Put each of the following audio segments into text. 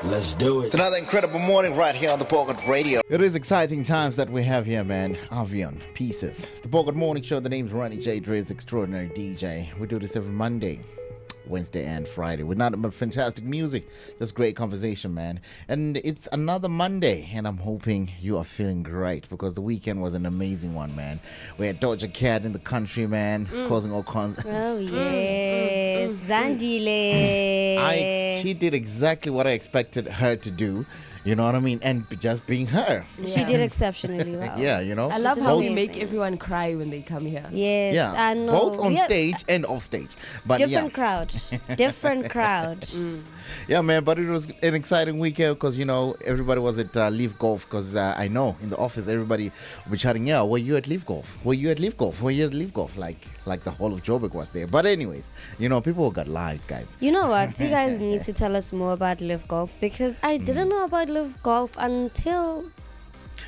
Let's do it. It's another incredible morning right here on the Bogart Radio. It is exciting times that we have here, man. Avion Pieces. It's the Bogart Morning Show. The name's Ronnie J. Dre's extraordinary DJ. We do this every Monday, Wednesday, and Friday with nothing but fantastic music. Just great conversation, man. And it's another Monday, and I'm hoping you are feeling great because the weekend was an amazing one, man. We had Doja Cat in the country, man, causing all kinds. Oh yes, Zandile. She did exactly what I expected her to do. You know what I mean? And just being her. Yeah. She did exceptionally well. Yeah, you know. I love how we make everyone cry when they come here. Yes, yeah. I know. Both on stage and off stage. But different crowd. Different crowd. Yeah, man, but it was an exciting weekend because, you know, everybody was at Leaf Golf because I know in the office everybody will be chatting, yeah, were you at Leaf Golf? Were you at Leaf Golf? Were you at Leaf Golf? Like the whole of Joburg was there. But anyways, you know, people got lives, guys. You know what? You guys need to tell us more about Leaf Golf because I didn't know about Leaf Golf until...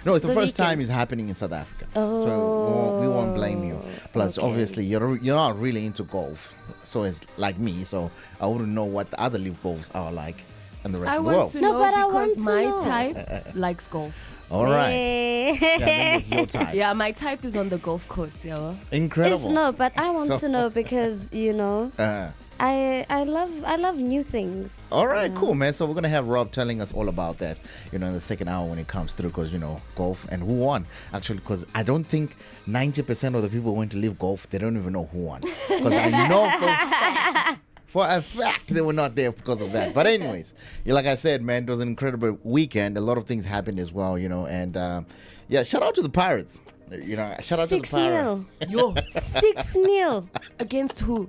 No, it's the first time it's happening in South Africa. Oh. So we won't blame you. Plus, okay. obviously, you're not really into golf. So it's like me. So I wouldn't know what the other Leaf Golfs are like in the rest of the world. I want to know because my type likes golf. All right. Yeah, then it's your type. Yeah, my type is on the golf course. Yeah. Incredible. It's no, but I want to know because, you know... I love new things. All right, cool, man. So we're going to have Rob telling us all about that, you know, in the second hour when it comes through because, you know, golf and who won. Actually, because I don't think 90% of the people who went to Leave Golf, they don't even know who won. Because I know for a fact they were not there because of that. But anyways, like I said, man, it was an incredible weekend. A lot of things happened as well, you know. And, yeah, shout out to the Pirates. You know, shout out to the Pirates. 6-0. Yo. 6-0. Against who?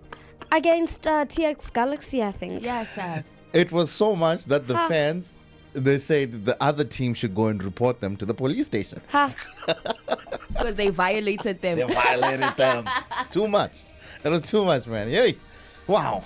Against TX Galaxy, I think. Yes, sir. It was so much that the fans, they said the other team should go and report them to the police station. Because they violated them. They violated them. Too much. It was too much, man. Yay. Wow.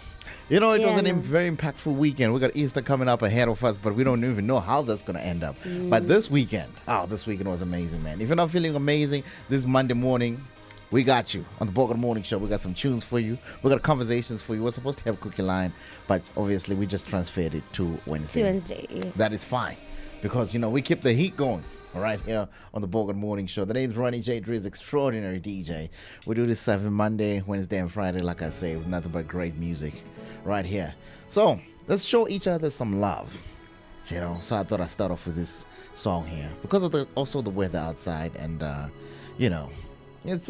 You know, it was a very impactful weekend. We got Easter coming up ahead of us, but we don't even know how that's going to end up. But this weekend was amazing, man. If you're not feeling amazing this Monday morning, we got you on the Bogart Morning Show. We got some tunes for you. We got conversations for you. We're supposed to have a cookie line, but obviously we just transferred it to Wednesday. Yes. That is fine because, you know, we keep the heat going right here on the Bogart Morning Show. The name's Ronnie J. Dre's extraordinary DJ. We do this every Monday, Wednesday, and Friday, like I say, with nothing but great music right here. So let's show each other some love, you know. So I thought I'd start off with this song here because of the weather outside and, you know, it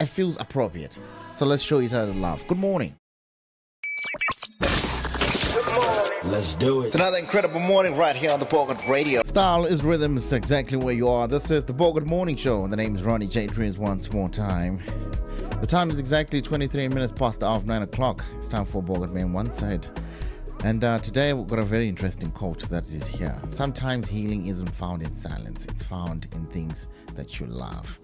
feels appropriate. So let's show each other love. Good morning. Let's do it. It's another incredible morning right here on the Bogart Radio. Style is rhythm. It's exactly where you are. This is the Bogart Morning Show. And the name is Ronnie J. Dreams once more time. The time is exactly 23 minutes past the hour of 9 o'clock. It's time for Bogart Man One Side. And today we've got a very interesting quote that is here. Sometimes healing isn't found in silence. It's found in things that you love.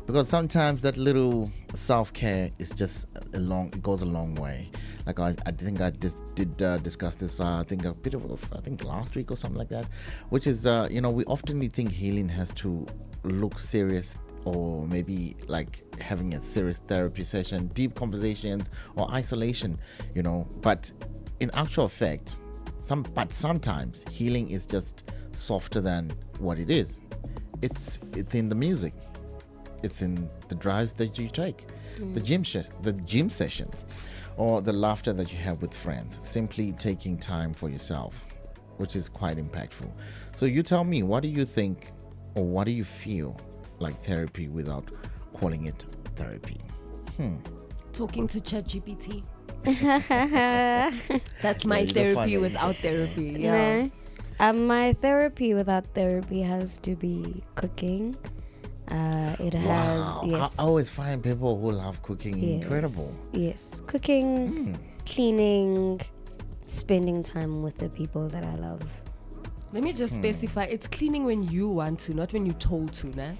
Because sometimes that little self-care is just it goes a long way. Like I think I just did discuss this, I think last week or something like that, which is, you know, we often think healing has to look serious or maybe like having a serious therapy session, deep conversations or isolation, you know, but in actual fact, sometimes healing is just softer than what it is. It's in the music. It's in the drives that you take, the gym sessions, or the laughter that you have with friends. Simply taking time for yourself, which is quite impactful. So you tell me, what do you think, or what do you feel like therapy without calling it therapy? Talking to ChatGPT. That's my therapy without therapy. Yeah. My therapy without therapy has to be cooking. It has, yes. I always find people who love cooking incredible. Yes, cooking, cleaning, spending time with the people that I love. Let me just specify, it's cleaning when you want to, not when you're told to, nah?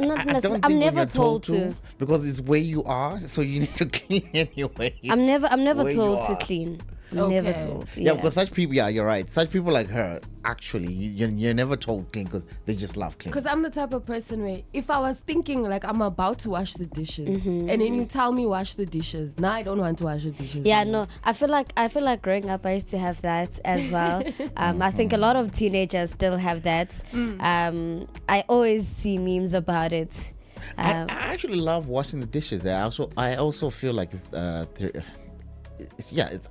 Not necessarily. I'm never told to. Because it's where you are, so you need to clean anyway. I'm never told to clean. Never Okay. told. Yeah, because such people, yeah, you're right. Such people like her, actually, you're never told clean because they just love clean. Because I'm the type of person where if I was thinking like I'm about to wash the dishes Mm-hmm. and then you tell me wash the dishes, now I don't want to wash the dishes. Yeah, anymore. no, I feel like growing up, I used to have that as well. I think a lot of teenagers still have that. I always see memes about it. I actually love washing the dishes. I also feel like it's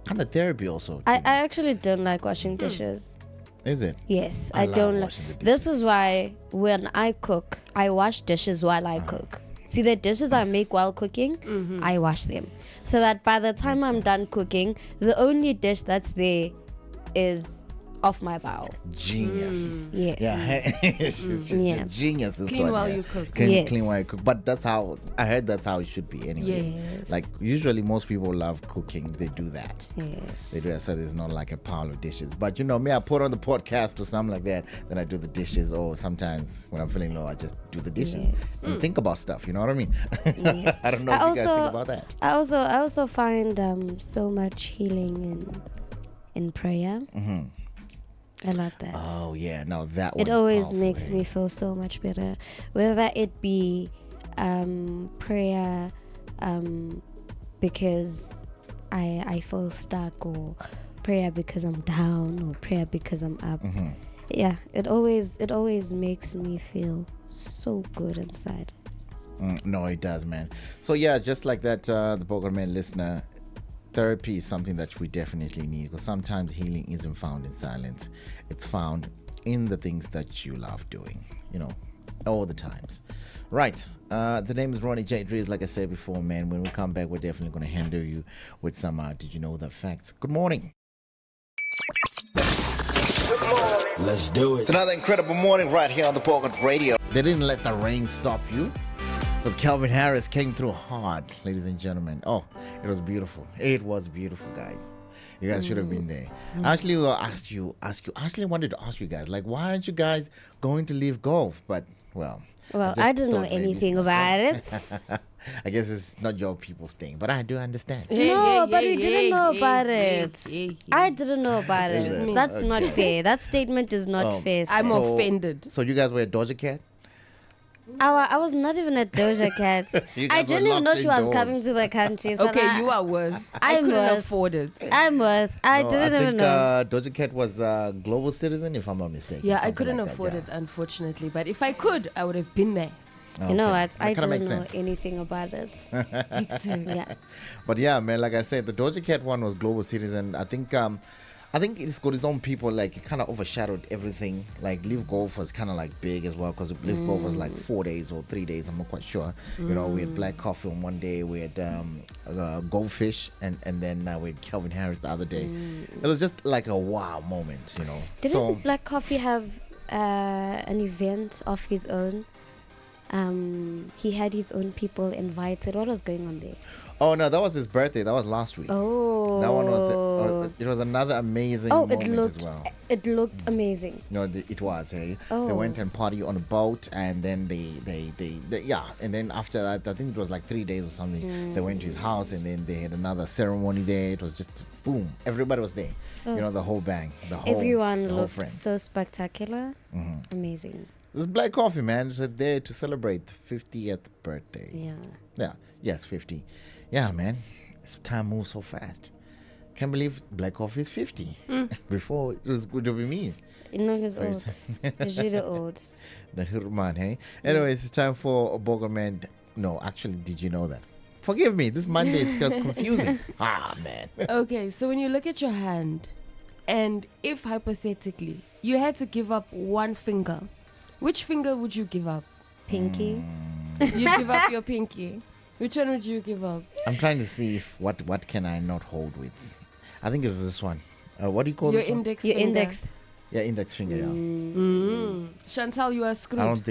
kind of therapy also. I actually don't like washing dishes. Is it? Yes, I I love don't like. washing the This dishes. is why when I cook, I wash dishes while I cook. See, the dishes I make while cooking, I wash them. So that by the time I'm done cooking, the only dish that's there is off my bowl. Genius. Yes. Yeah, she's just Yeah. a genius. This Clean one, while yeah. you cook. Clean, Yes. clean while you cook. But that's how I heard. That's how it should be, anyways. Yes. Like usually, most people love cooking. They do that. Yes. They do that, so there's not like a pile of dishes. But me, I put on the podcast or something like that. Then I do the dishes. Or sometimes when I'm feeling low, I just do the dishes Yes. and think about stuff. You know what I mean? Yes. I don't know if you guys think about that. I also find so much healing in prayer. I love that. Oh yeah, no, that one. It always makes me feel so much better, whether it be prayer because I feel stuck, or prayer because I'm down, or prayer because I'm up. Yeah, it always makes me feel so good inside. No, it does, man. So yeah, just like that, the Bogart Man listener, therapy is something that we definitely need, because sometimes healing isn't found in silence. It's found in the things that you love doing, all the times. Right. The name is Ronnie J. Drees. Like I said before, man, when we come back, we're definitely going to handle you with some did you know the facts. Good morning. Let's do it. It's another incredible morning right here on the Bogart Radio. They didn't let the rain stop you, because Calvin Harris came through hard, ladies and gentlemen. Oh, it was beautiful. It was beautiful, guys. You guys should have been there. I actually will ask you. I actually wanted to ask you guys, like, why aren't you guys going to leave golf? But, well, Well, just I don't know thought maybe anything it's- about it. I guess it's not your people's thing, but I do understand. No, but we didn't know about it. hey. I didn't know about it. Excuse me. That's not Okay. fair. That statement is not Oh, fair. I'm sir. offended. So you guys were a Doja Cat? I was not even a Doja Cat. You I guys were didn't even know locked she was indoors. coming to the country. So Okay, you are worse. I I'm couldn't worse. afford it. I'm worse. I No, didn't think, even know. Doja Cat was a global citizen, if I'm not mistaken. Yeah, I something couldn't like that, afford yeah. it, unfortunately. But if I could, I would have been there. You know Okay. what? That I kinda makes didn't know sense. anything about it. Yeah. But yeah, man, like I said, the Doja Cat one was global citizen. I think it's got its own people. Like, it kind of overshadowed everything. Like, Live Golf was kind of like big as well, because Live Golf was like 4 days or 3 days. I'm not quite sure. We had Black Coffee on one day. We had Goldfish, and then we had Calvin Harris the other day. It was just like a wow moment. Didn't Black Coffee have an event of his own? He had his own people invited. What was going on there? Oh no, that was his birthday. That was last week. Oh, That one was it was another amazing Oh, moment it as well. looked amazing. No, it was. Hey, they Oh. went and party on a boat, and then they and then after that, I think it was like 3 days or something. They went to his house, and then they had another ceremony there. It was just boom, everybody was there. The whole bang, Everyone the whole looked friend. so spectacular. Amazing. It was Black Coffee, man. It was there to celebrate the 50th birthday. Yeah. Yes, 50. Yeah, man. Time moves so fast. Can't believe Black Coffee is 50. Before it was good to be me. You know he's Very old. sad. He's really old. The Hurman, hey? Anyways, it's time for a Bogart Man. No, actually, did you know that? Forgive me, this Monday is just confusing. Man. Okay, so when you look at your hand, and if hypothetically you had to give up one finger, which finger would you give up? Pinky. You'd give up your pinky. Which one would you give up? I'm trying to see if what can I not hold with. I think it's this one. What do you call Your this one? index Your finger. index. Yeah, index finger. Yeah. Chantal, you are screwed. I don't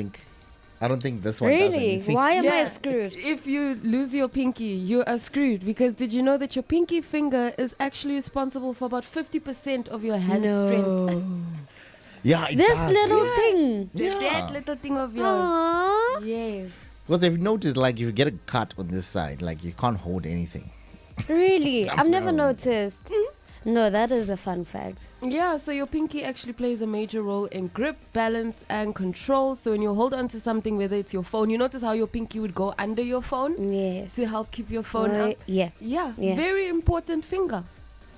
think this one does Really? anything. Why am I Yeah. screwed? If you lose your pinky, you are screwed. Because did you know that your pinky finger is actually responsible for about 50% of your hand strength? Yeah, it This does. little Yeah. thing. That little thing of yours. Aww. Yes. Because if you notice, like, if you get a cut on this side, like, you can't hold anything. Really? I've Something never else. noticed. No, that is a fun fact. Yeah, so your pinky actually plays a major role in grip, balance, and control. So when you hold on to something, whether it's your phone, you notice how your pinky would go under your phone Yes. to help keep your phone up. Yeah. Yeah, Yeah. very important finger.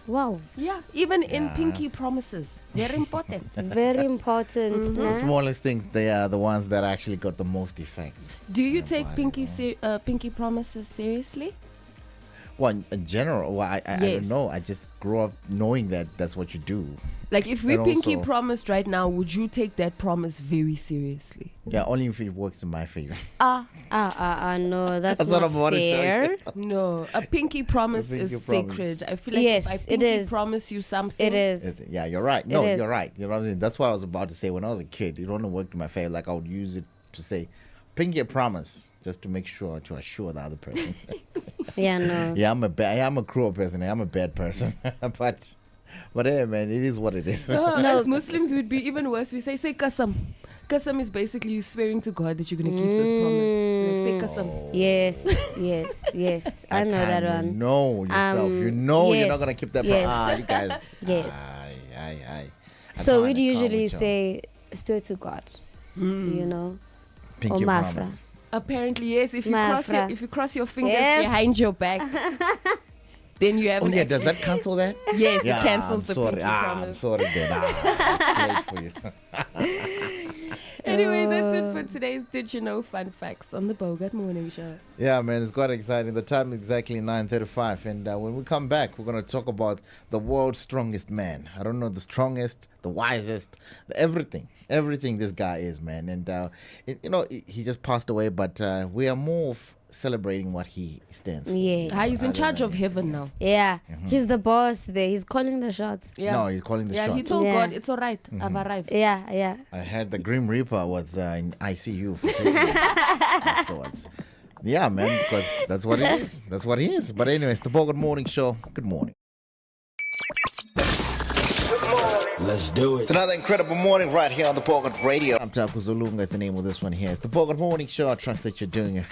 Wow. Yeah, even in pinky promises, very important. Very important. The nah? smallest things, they are the ones that actually got the most effects. Do you take pinky promises seriously? Well, in general, well, I don't Yes. know. I just grew up knowing that that's what you do. Like if we And pinky also- promised right now, would you take that promise very seriously? Yeah, only if it works in my favor. No, that's That's not not a monetary- fair. No, a pinky promise A pinky is promise. sacred. I feel like Yes, if I it pinky is. promise you something, It is. Yeah, you're right. No, is. you're right. You know what I'm saying? That's what I was about to say. When I was a kid, it only worked in my favor. Like I would use it to say, pinky a promise, just to make sure, to assure the other person. Yeah, no. Yeah, I'm a cruel person. I'm a bad person. but hey, man, it is what it is. No, No. as Muslims, we'd be even worse. We say qasam. Qasam is basically you swearing to God that you're going to keep this promise. Like, say qasam. Yes. I know that time you one. know yourself. You know you're not yes, gonna keep that. yes. You guys. Yes. Aye. So we'd I can't usually with y'all. say, swear to God. You know? Pinky or Mafra. promise. Apparently, yes. If you Mafra. if you cross your fingers Yes. behind your back, then you have. Oh an yeah, does action. that cancel that? Yes, Yeah, it cancels I'm the sorry. pinky I'm promise. sorry then. It's late for you. Anyway, that's it for today's Did You Know Fun Facts on the Bogart Morning Show. Yeah, man, it's quite exciting. The time is exactly 9:35, and when we come back, we're gonna talk about the world's strongest man. I don't know, the strongest, the wisest, everything this guy is, man. And he just passed away, but we are more of celebrating what he stands for. Yes. He's in charge of heaven now. Yeah. He's the boss there. He's calling the shots. Yeah. No, he's calling the Yeah, shots. he told Yeah. God, it's all right. I've arrived. Yeah. I heard the Grim Reaper was in ICU for 2 years afterwards. Yeah, man, because that's what it is. That's what he is. But anyways, the Bogart Morning Show. Good morning. Let's do it. It's another incredible morning right here on the Bogart Radio. I'm Taku Zulunga is the name of this one here. It's the Bogart Morning Show. I trust that you're doing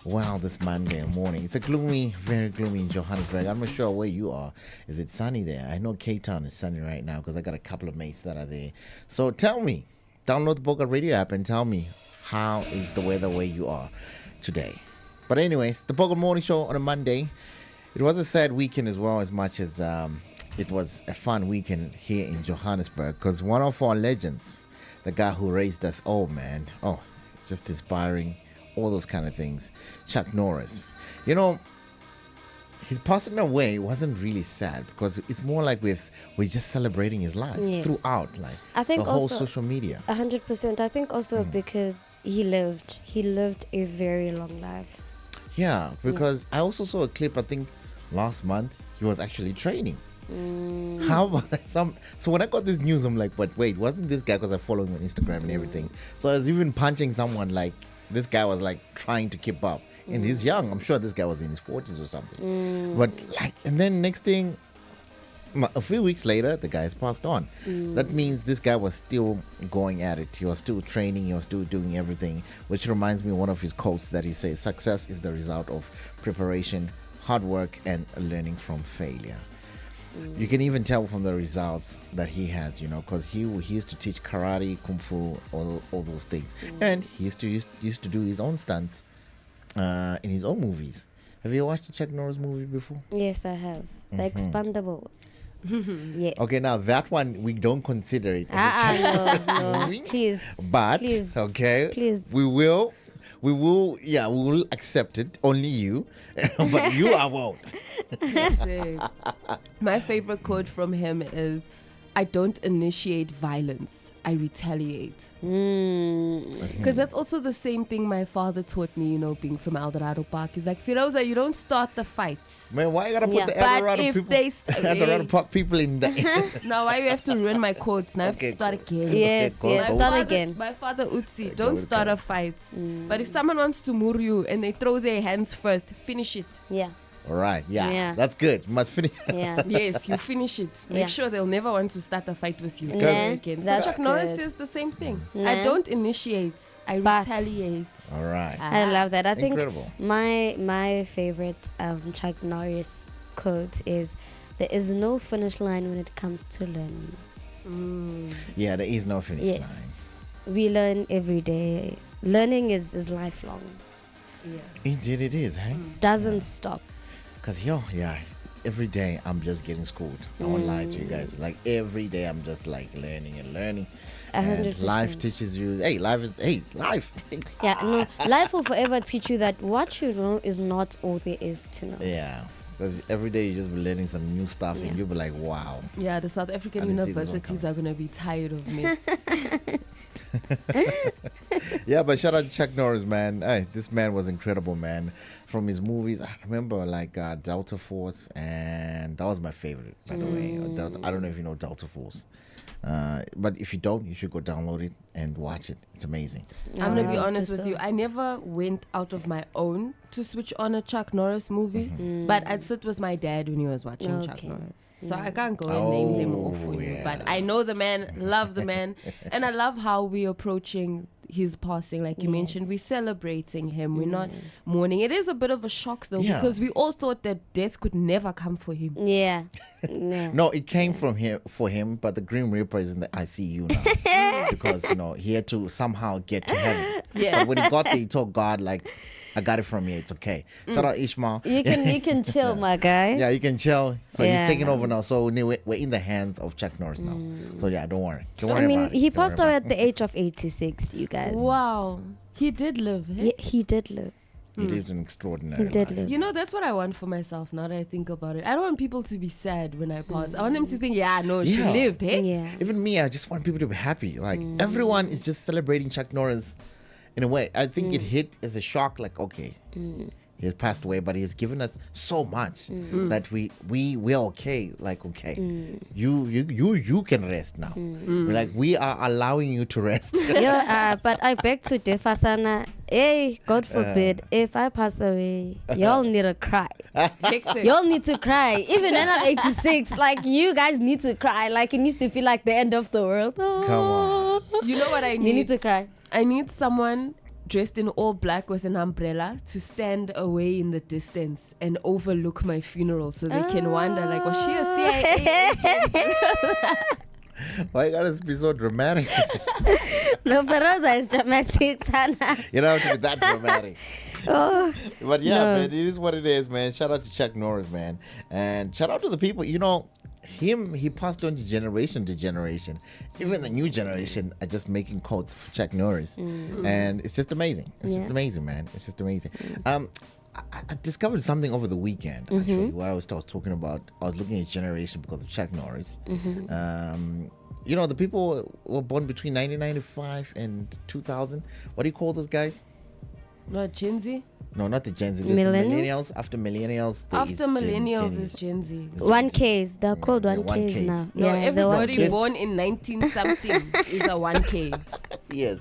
well this Monday morning. It's a very gloomy in Johannesburg. I'm not sure where you are. Is it sunny there? I know Cape Town is sunny right now because I got a couple of mates that are there. So tell me, download the Bogart Radio app and tell me how is the weather where you are today. But anyways, the Bogart Morning Show on a Monday. It was a sad weekend as well, as much as it was a fun weekend here in Johannesburg, because one of our legends, the guy who raised us all, man, it's just inspiring, all those kind of things, Chuck Norris. You know, his passing away wasn't really sad, because it's more like we're just celebrating his life Yes. throughout, like I think the whole also- social media. 100%. I think also because he lived a very long life. Yeah, because I also saw a clip, I think last month, he was actually training. How about that? So when I got this news, I'm like, but wait, wasn't this guy, because I follow him on Instagram and everything. So I was even punching someone, like, this guy was like trying to keep up. And he's young. I'm sure this guy was in his 40s or something. But like, and then next thing, a few weeks later, the guy's passed on. That means this guy was still going at it. He was still training. He was still doing everything, which reminds me of one of his quotes that he says, success is the result of preparation, hard work, and learning from failure. You can even tell from the results that he has, because he used to teach karate, kung fu, all those things. And he used to do his own stunts in his own movies. Have you watched the Chuck Norris movie before? Yes, I have. The Expendables. Yes. Okay, now that one, we don't consider it as a Chuck No. movie. Please. But, please, okay, Please. we will accept it, only you, but you I won't. That's it. My favorite quote from him is, I don't initiate violence, I retaliate. Because that's also the same thing my father taught me, being from Eldorado Park. He's like, Firoza, you don't start the fight. Man, why you gotta put Yeah. the But Eldorado if people, they Eldorado Park people in there? Now why you have to ruin my quotes? Now I have Okay, to start again. Yes, go, yes. go. Start again. My father Utsi, Go don't with start go. a fight. But if someone wants to mur you and they throw their hands first, finish it. Yeah. All right, Yeah. that's good. Must finish. Yeah. Yes, you finish it. Make Yeah. sure they'll never want to start a fight with you. Nah, ever again. So that's Chuck Norris good. says the same thing. Nah. I don't initiate, I But- retaliate. All right. I love that. I think Incredible. my favorite Chuck Norris quote is, there is no finish line when it comes to learning. Yeah, there is no finish Yes, we learn every day. Learning is lifelong. Yeah. line. Indeed, it is, hey? Doesn't stop. Because, every day I'm just getting schooled. I won't lie to you guys. Like, every day I'm just, like, learning and learning. 100%. And life teaches you, life. Yeah, no, life will forever teach you that what you know is not all there is to know. Yeah. Because every day you just be learning some new stuff and you'll be like, wow. Yeah, the South African I didn't see this one universities are going to be tired of me. Yeah, but shout out to Chuck Norris, man. Hey, this man was incredible, man. From his movies, I remember like Delta Force, and that was my favorite, by the way. I don't know if you know Delta Force. But if you don't, you should go download it and watch it. It's amazing. I'm going to be honest with you. I never went out of my own to switch on a Chuck Norris movie, but I'd sit with my dad when he was watching Chuck Norris. So I can't go and name him off for you. But I know the man, love the man, and I love how we're approaching his passing. Like you mentioned, we're celebrating him. We're not mourning. It is a bit of a shock though, because we all thought that death could never come for him. Yeah. No, it came from him for him, but the Grim Reaper is in the ICU now because he had to somehow get to heaven. Yeah. But when he got there, he told God, like, I got it from you. It's okay. Shout out Ishmael. You can chill, my guy. Yeah, you can chill. So Yeah. he's taking over now. So we're in the hands of Chuck Norris now. So yeah, don't worry. Don't worry I mean, about it. he Don't worry passed about away it. at the age of 86, you guys. Wow. He did live. Eh? Yeah, he did live. He lived an extraordinary He did life. live. You know, that's what I want for myself now that I think about it. I don't want people to be sad when I pass. I want them to think, she Yeah. lived, hey? Yeah. Even me, I just want people to be happy. Like everyone is just celebrating Chuck Norris in a way. I think it hit as a shock, like, okay, he has passed away, but he has given us so much that we're okay. Like, okay, you can rest now. We're like, we are allowing you to rest. But I beg to differ, Sana. Hey, God forbid, if I pass away, y'all need to cry. Hectic. Y'all need to cry. Even when I'm 86, like, you guys need to cry. Like, it needs to feel like the end of the world. Come on. You know what I need? You need to cry. I need someone dressed in all black with an umbrella to stand away in the distance and overlook my funeral so they can wonder, like, was she a CIA agent? Why you gotta be so dramatic? No, Feroza is dramatic, Sana. You don't have to be that dramatic. Oh, But yeah, No. man, it is what it is, man. Shout out to Chuck Norris, man. And shout out to the people, he passed on to generation. Even the new generation are just making quotes for Chuck Norris. And it's just amazing. It's just amazing, man. It's just amazing. I discovered something over the weekend, actually, where I was talking about, I was looking at generation because of Chuck Norris. The people were born between 1995 and 2000. What do you call those guys? Not Gen Z? No, not the Gen Z. There's the Millennials? millennials. After millennials, there is After millennials Gen is Gen Z. 1Ks. They're called the 1Ks 1Ks. now. No, Yeah, the everybody 1Ks. born in 19-something is a 1K. Yes,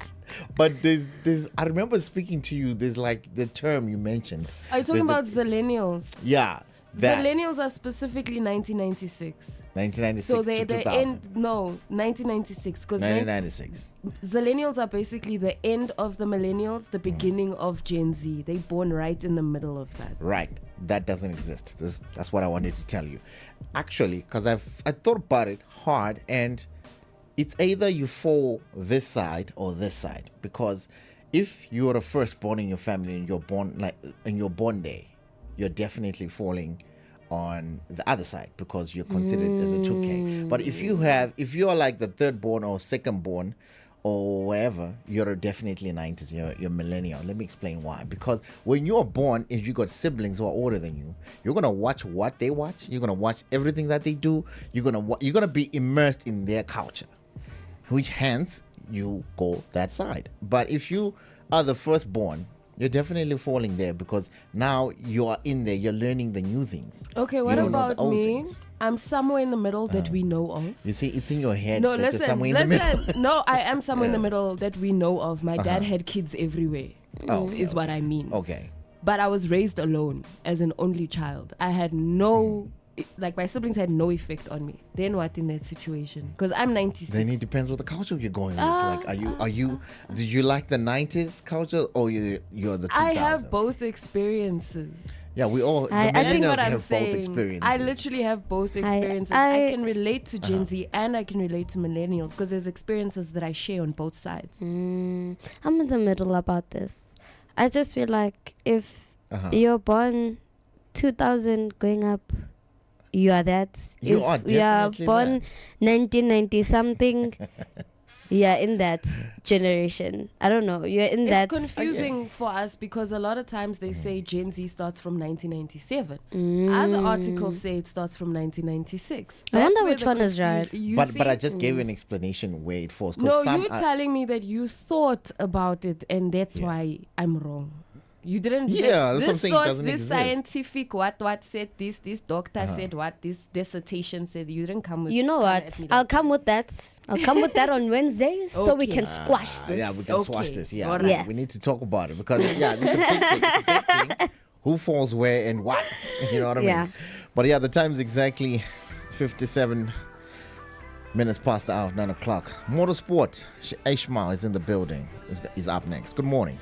but there's. I remember speaking to you. There's like the term you mentioned. Are you talking There's about zillennials? Yeah, that Zillennials are specifically 1996. 1996 So to they 2000. end, no, 1996. Because 1996. zillennials are basically the end of the millennials, the beginning of Gen Z. They born right in the middle of that. Right, that doesn't exist. That's what I wanted to tell you. Actually, because I thought about it hard, and it's either you fall this side or this side. Because if you're the firstborn in your family and you're born like in your born day, you're definitely falling on the other side because you're considered as a 2K. But if you're like the third born or second born or whatever, you're definitely 90s. You're millennial. Let me explain why. Because when you're born, if you got siblings who are older than you, you're gonna watch what they watch. You're gonna watch everything that they do. You're gonna be immersed in their culture, which hence you go that side. But if you are the firstborn, you're definitely falling there because now you are in there. You're learning the new things. Okay, what You don't know the about old me? things. I'm somewhere in the middle that we know of. You see, it's in your head. No, that you're listen, somewhere in the middle. No, I am somewhere in the middle that we know of. My dad had kids everywhere, Oh, is what I mean. Okay. But I was raised alone as an only child. I had no, like my siblings had no effect on me. Then what in that situation? Because I'm 96. Then it depends what the culture you're going with. Like, are you? Did you like the 90s culture or you're the 2000s? I have both experiences. Yeah, we all. The I think millennials what I'm have saying. both experiences. I literally have both experiences. I can relate to Gen Z and I can relate to millennials because there's experiences that I share on both sides. I'm in the middle about this. I just feel like if you're born 2000 going up, you are that. You are If you are definitely born that. 1990 something, you're in that generation. I don't know. You're in It's that. confusing for us because a lot of times they say Gen Z starts from 1997. Other articles say it starts from 1996. I wonder That's where which the one is right. You But see? I just gave you an explanation where it falls. 'cause No, some you are- telling me that you thought about it and that's why I'm wrong. You didn't. Yeah, that's what I'm this saying, it source, doesn't this exist. scientific, what said this doctor said what, this dissertation said. You didn't come with. You know come what? at me I'll like come with that. I'll come with that on Wednesday so we Okay. can squash this. Yeah, we can squash Okay. this. Yeah, Alright. Yeah. we need to talk about it because yeah, this is a big thing. It's a big thing. Who falls where and what? You know what I Yeah. mean? But yeah, the time's exactly 57 minutes past the hour of 9 o'clock. Motorsport. Ishmael is in the building. He's up next. Good morning.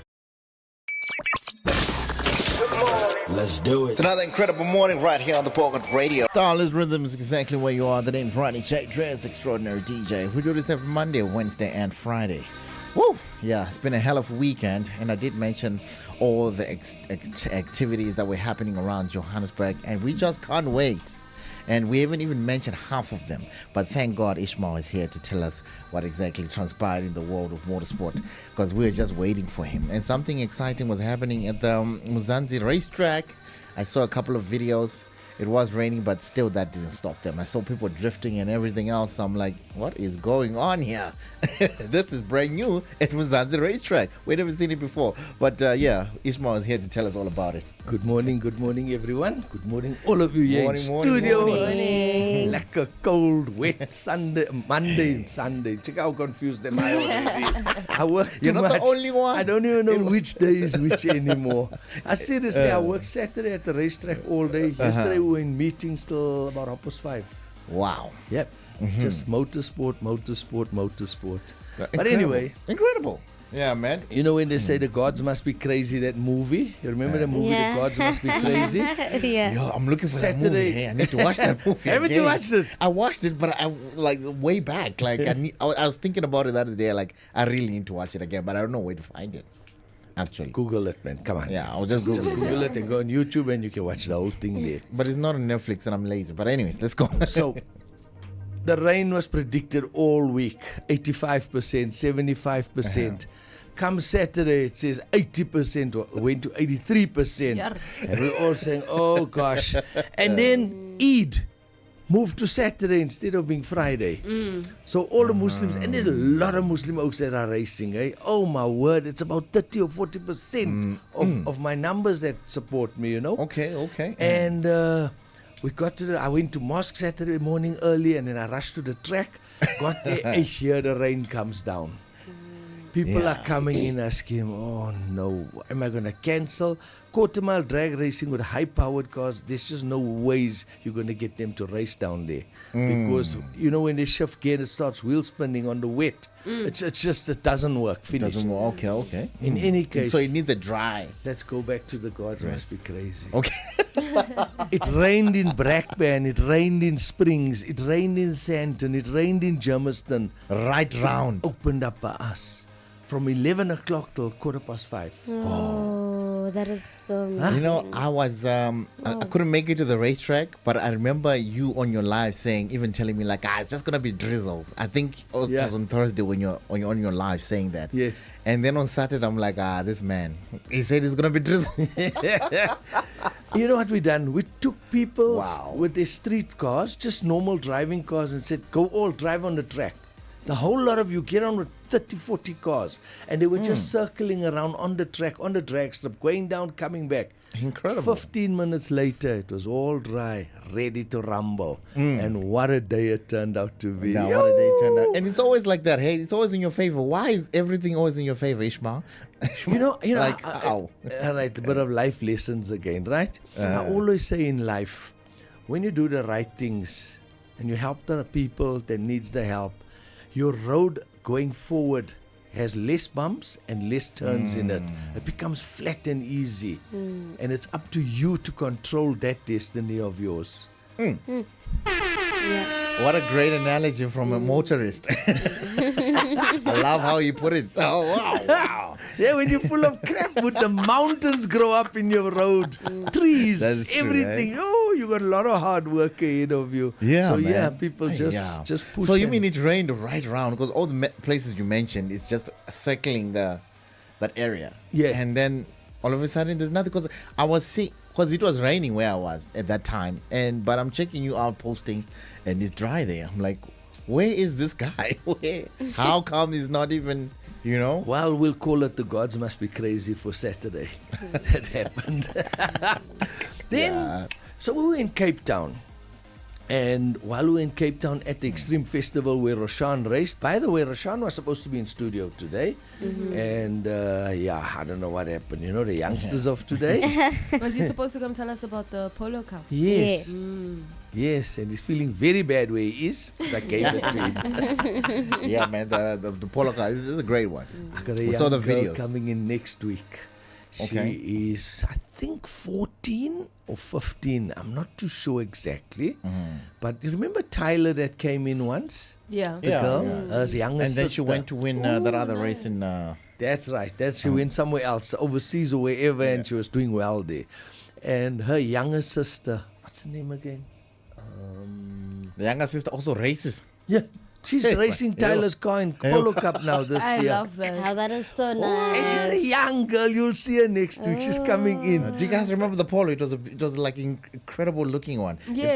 Let's do it. It's another incredible morning right here on the Bogart Radio. Starless Rhythms, exactly where you are. The name's Ronnie J. Dress, extraordinary DJ. We do this every Monday, Wednesday, and Friday. Woo! Yeah, it's been a hell of a weekend, and I did mention all the activities that were happening around Johannesburg, and we just can't wait. And we haven't even mentioned half of them. But thank God Ishmael is here to tell us what exactly transpired in the world of motorsport, because we were just waiting for him. And something exciting was happening at the Mzansi racetrack. I saw a couple of videos. It was raining, but still that didn't stop them. I saw people drifting and everything else. I'm like, what is going on here? This is brand new at Mzansi racetrack. We've never seen it before. But yeah, Ishmael is here to tell us all about it. Good morning, everyone. Good morning, all of you here in Morning, morning, studio. Morning. Lekker cold, wet Monday and Sunday. Check how confused am I already. I work too You're not the much. only one. I don't even know which day is which anymore. I seriously, I worked Saturday at the racetrack all day. Yesterday we were in meetings till about 5:30. Wow. Yep. Just motorsport. But Incredible. anyway, Incredible. Yeah, man. you know when they say the gods must be crazy, that movie? You remember the movie, Yeah. The Gods Must Be Crazy? Yeah. Yo, I'm looking for that Saturday. movie. Hey, I need to watch that movie. Haven't you again. watched it? I watched it, but I like way back. Like I was thinking about it the other day. Like I really need to watch it again, but I don't know where to find it. Actually, Google it, man. Come on. yeah, I'll just Google Just it. Google it and go on YouTube and you can watch the whole thing there. But it's not on Netflix, and I'm lazy. But anyways, let's go. So, the rain was predicted all week 85%, 75%. Come Saturday, it says 80%, went to 83%. Yeah. And we're all saying, oh gosh. And then Eid moved to Saturday instead of being Friday. So all the Muslims, and there's a lot of Muslim oaks that are racing, eh? Oh my word, it's about 30 or 40% of my numbers that support me, you know? Okay. And we got to I went to mosque Saturday morning early, and then I rushed to the track. Got there, here the rain comes down. People are coming in asking, oh no, am I going to cancel? Quarter mile drag racing with high-powered cars, there's just no ways you're going to get them to race down there. Because, you know, when they shift gear, it starts wheel spinning on the wet. It's just, it doesn't work. Finish. Doesn't work. Okay. In any case, So it needs a dry. let's go back to the gods must be crazy. Okay. It rained in Brakpan, it rained in Springs, it rained in Sandton, it rained in Germiston. Right round. Opened up by us from 11 o'clock till 5:15. Oh, that is so You know, I was I couldn't make it to the racetrack, but I remember you on your live saying, even telling me like, it's just gonna be drizzles. I think it was on Thursday when you're on your live saying that. Yes. And then on Saturday, I'm like, this man, he said it's gonna be drizzle. You know what we done? We took people Wow. with their street cars, just normal driving cars, and said, go all drive on the track. The whole lot of you get on with 30, 40 cars. And they were just circling around on the track, on the drag strip, going down, coming back. Incredible. 15 minutes later, it was all dry, ready to rumble. And what a day it turned out to be. Now, what did they turn out? And it's always like that. Hey, it's always in your favor. Why is everything always in your favor, Ishmael? You know, like, all right, a bit of life lessons again, right? I always say in life, when you do the right things and you help the people that needs the help, your road going forward has less bumps and less turns in it. It becomes flat and easy. And it's up to you to control that destiny of yours. What a great analogy from a motorist. I love how you put it. Oh, wow. Yeah, when you're full of crap, would the mountains grow up in your road? Trees, That is true, everything. right? Oh, you got a lot of hard work ahead of you. Yeah, so man. yeah, people just push. So you and- mean it rained right around because all the places you mentioned is just circling that area. Yeah. And then all of a sudden there's nothing because I was seeing because it was raining where I was at that time but I'm checking you out posting and it's dry there. I'm like, where is this guy? Where? How come he's not even, you know? Well, we'll call it the gods must be crazy for Saturday. That happened. Then, so we were in Cape Town. And while we were in Cape Town at the Extreme Festival where Roshan raced, by the way, Roshan was supposed to be in studio today. And I don't know what happened. You know, the youngsters of today. Was he supposed to come tell us about the Polo Cup? Yes. Yes, and he's feeling very bad where he is. So I gave it to him. Yeah, man, the polo car is a great one. I got a We young saw the girl videos. coming in next week. Okay. She is, I think, 14 or 15. I'm not too sure exactly. But you remember Tyler that came in once? Yeah. The Yeah, girl? yeah. Her younger And then sister. she went to win that other race in. That's right. She went somewhere else, overseas or wherever, and she was doing well there. And her younger sister, what's her name again? The younger sister also races. Yeah. She's racing Tyler's car in Polo Cup now this I year. love that. How that is so And nice. she's a young girl. You'll see her next week. She's coming in. Do you guys remember the polo? It was like incredible looking one. Yeah.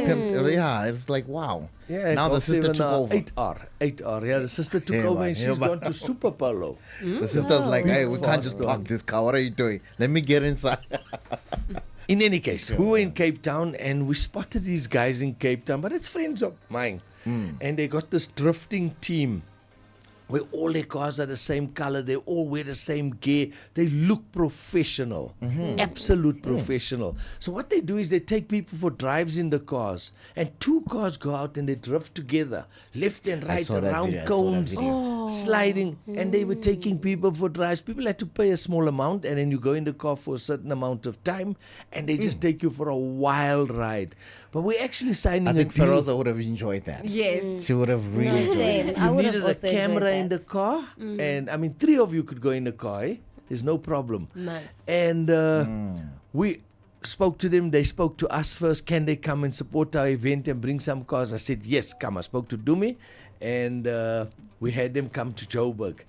It was like wow. Yeah, Now the sister took over. 8R. Yeah, the sister took Yeah, over man. and she's Yeah, but- gone to Super Polo. The sister was like, "Hey, we can't just Fast park one. this car. What are you doing? Let me get inside." In any case, we were in Cape Town and we spotted these guys in Cape Town, but it's friends of mine. And they got this drifting team where all their cars are the same color, they all wear the same gear, they look professional, absolute professional. So what they do is they take people for drives in the cars, and two cars go out and they drift together, left and right, saw that around video, I saw that cones, video. sliding, and they were taking people for drives. People had to pay a small amount, and then you go in the car for a certain amount of time, and they just take you for a wild ride. But we're actually signing I a think deal. Feroza would have enjoyed that. Yes. She would have really No, enjoyed same. it. I You would have needed a also camera enjoyed in the that. car, and I mean, 3 of you could go in the car. Eh? There's no problem. Nice. And we spoke to them. They spoke to us first. Can they come and support our event and bring some cars? I said yes, come. I spoke to Dumi, and we had them come to Joburg,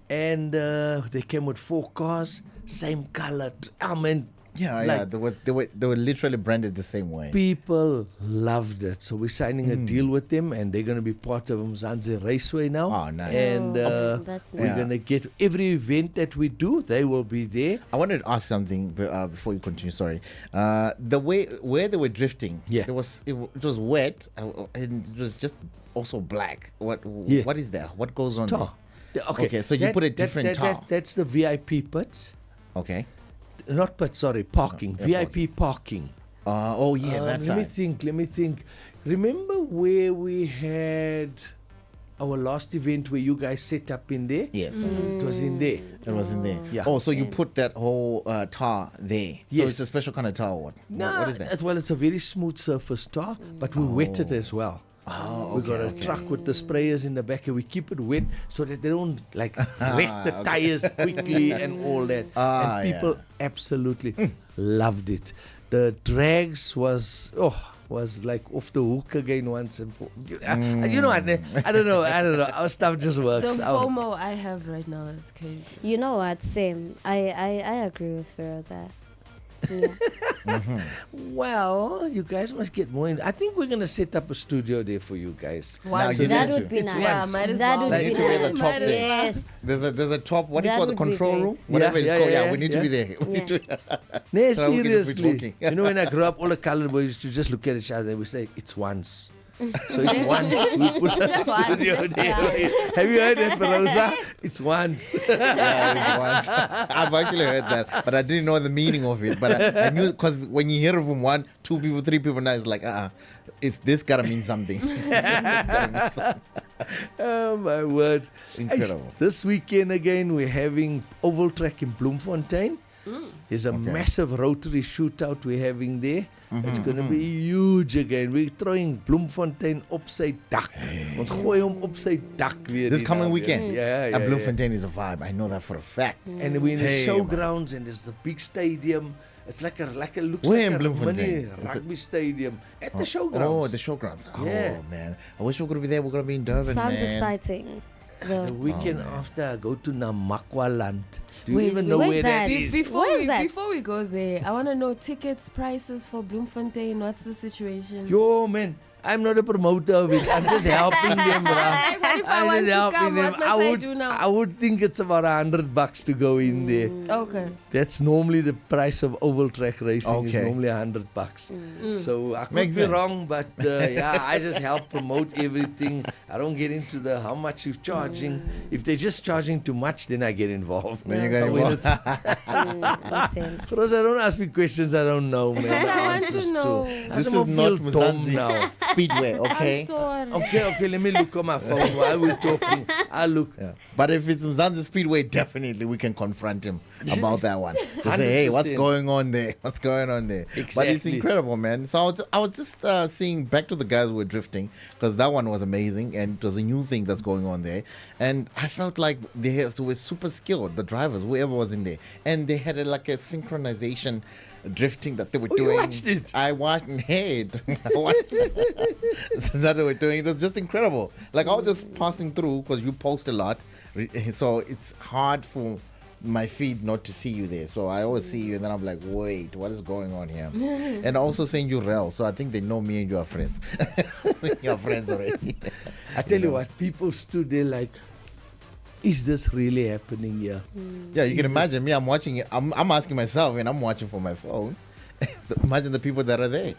and they came with 4 cars, same color. I mean, Yeah. They were literally branded the same way. people loved it. So we're signing a deal with them, and they're going to be part of Mzansi Raceway now. Oh, nice. And That's we're nice. going to get every event that we do, they will be there. I wanted to ask something before you continue. Sorry, the way where they were drifting, Yeah. it was wet and it was just also black. Yeah. What is that? What goes on Tar. Okay, so you put a different tar. That's the VIP pits. there? Okay. Not pits, sorry, parking. Yeah, VIP parking. Oh yeah, that's Let me think. Remember where we had our last event where you guys set up in there? Yes, It was in there. it was in there. Yeah. Oh, so you put that whole tar there? So Yes. it's a special kind of tar. What what is that? Well, it's a very smooth surface tar, but we wet it as well. Oh, We got a truck with the sprayers in the back, and we keep it wet so that they don't like wreck the tires quickly and all that. And people absolutely loved it. The drags was like off the hook again once and for, you know what? I don't know. Our stuff just The works out. FOMO I have right now is crazy. You know what? Same. I agree with Feroza. Yeah. Well, you guys must get more in. I think we're gonna set up a studio there for you guys. Once you That need would to. be It's nice. Yeah, might as That well. would Like be you could be at the nice. top there. Yes. There's a top. What do you That call the would be control great. room? Whatever it's called. Yeah, we need to be yeah. there. We need to- No, So we can just be seriously. talking. You know, when I grew up, all the colored boys used to just look at each other and we say, it's once. So it's once. We put a Just once. studio there. Yeah. Have you heard that, Feroza? It's once. Yeah, it's once. I've actually heard that, but I didn't know the meaning of it. But I knew because when you hear it from 1, 2 people, 3 people, now it's like, it's this gotta mean something. This gotta mean something. Oh my word. Incredible. This weekend again we're having oval track in Bloemfontein. There's a massive rotary shootout we're having there. It's going to be huge again. We're throwing Bloemfontein op sy dak. Ons gooi hom op sy dak weer. This die coming dag weer. weekend. Yeah. Bloemfontein is a vibe. I know that for a fact. And we're in the Hey, showgrounds and there's the big stadium. It's looks Where like in a mini Bloemfontein? Is it- rugby stadium at the showgrounds. Oh, the showgrounds. Yeah. Oh, man. I wish we could be there. We're going to be in Durban, Sounds man. exciting. The weekend after, I go to Namakwaland. Do you Wait, even know where's where that that? is? Before we go there, I want to know tickets, prices for Bloemfontein. What's the situation? Yo, man, I'm not a promoter of it. I'm just helping them, bro. What if I want to come? What must I do now? I would think it's about $100 to go in there. Okay. That's normally the price of oval track racing. Is Okay. normally $100. So I could Makes be sense. wrong, but yeah, I just help promote everything. I don't get into the how much you're charging. If they're just charging too much, then I get involved. Then you get But when involved. it's- Makes sense. Rosa, don't ask me questions I don't know, man. The I want to answers know. I This don't is feel not dumb Mzansi now. Speedway, okay? I'm sorry. Okay, let me look on my phone while we're talking. I'll look. Yeah. But if it's Mzansi Speedway, definitely we can confront him about that one. To say, hey, what's 100%. going on there? What's going on there? But it's Exactly. incredible, man. So I was just seeing back to the guys who were drifting, because that one was amazing and it was a new thing that's going on there. And I felt like they were super skilled, the drivers, whoever was in there. And they had like a synchronization drifting that they were Oh, you doing. watched it? I watched it. I watched so that they were doing. It was just incredible. Like I was just passing through because you post a lot, so it's hard for my feed not to see you there. So I always see you, and then I'm like, wait, what is going on here? And also saying you Rel, so I think they know me and you are friends. You're friends already. I tell you what, people stood there like, is this really happening here? Yeah, you can imagine me. I'm watching it. I'm asking myself, and I'm watching from my phone. Imagine the people that are there. Yeah,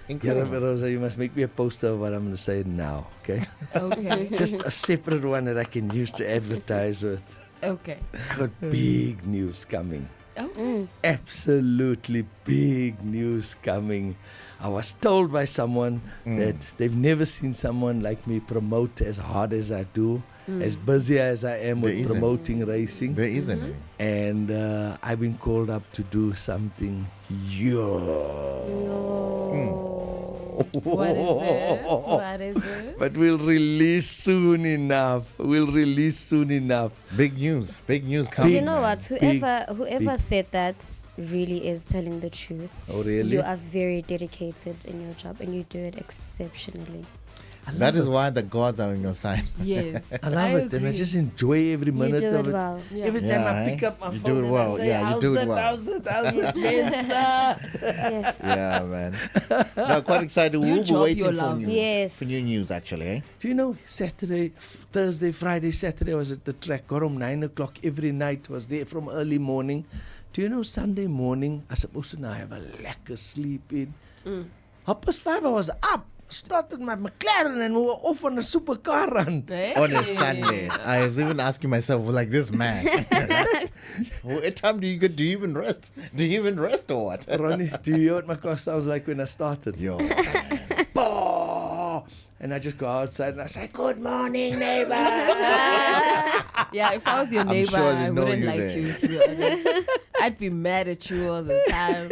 Incredible. Rosa, you must make me a poster of what I'm going to say now, okay? Okay. Just a separate one that I can use to advertise with. Okay. I got big news coming. Oh. Absolutely big news coming. I was told by someone that they've never seen someone like me promote as hard as I do, as busy as I am There with isn't. promoting racing. There isn't any. And I've been called up to do something What is it? What is it? But we'll release soon enough. Big news. Big news coming. You know what? big, Whoever big. said that really is telling the truth. Oh, really? You are very dedicated in your job and you do it exceptionally. That is why the gods are on your side. Yes. I love it, and I agree. just enjoy every You minute do of it it. well. Yeah. Every time Yeah, I pick eh? up my You phone do it and well. I say, Yeah, you how's do it it, well." how's it, Mensa? Yes. Yeah, man. No, quite excited. We'll be job waiting your for love. new, Yes. for new news, actually. Eh? Do you know, Saturday, Thursday, Friday, Saturday, I was at the track. Got home 9 o'clock every night. Was there from early morning. Do you know, Sunday morning, I supposed to now have a lekker sleep in. 5:30, I was up. Started my McLaren and we were off on a supercar run. Hey. On a Sunday. I was even asking myself, like, this man. What time do you go? Do you even rest? Do you even rest or what? Ronnie, do you hear what my car sounds like when I started? Yo. Bah! And I just go outside and I say, good morning, neighbor. Yeah, if I was your I'm neighbor, sure they I know wouldn't you like there. you, to be honest. I'd be mad at you all the time.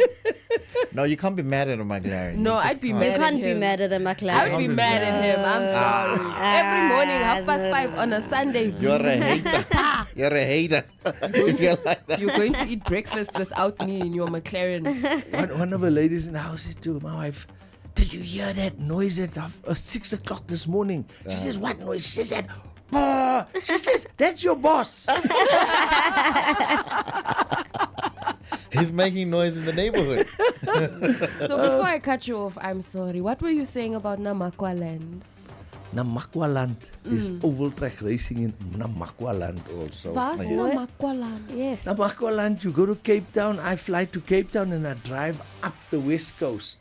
No, you can't be mad at a McLaren. No, You just I'd be can't. You mad can't at be him. mad at a McLaren. I would be mad at him. I'm sorry. Every morning, 5:30 on a Sunday. You're a hater. You're a hater. If you're like that. You're going to eat breakfast without me in your McLaren. One of the ladies in the house said to my wife, did you hear that noise at 6 o'clock this morning? She says, what noise? She said, bah! She says, that's your boss. He's making noise in the neighborhood. So before I cut you off, I'm sorry. What were you saying about Namakwaland? Namakwaland is oval track racing in Namakwaland also. Was Namakwaland? Yes. Namakwaland, you go to Cape Town. I fly to Cape Town and I drive up the west coast.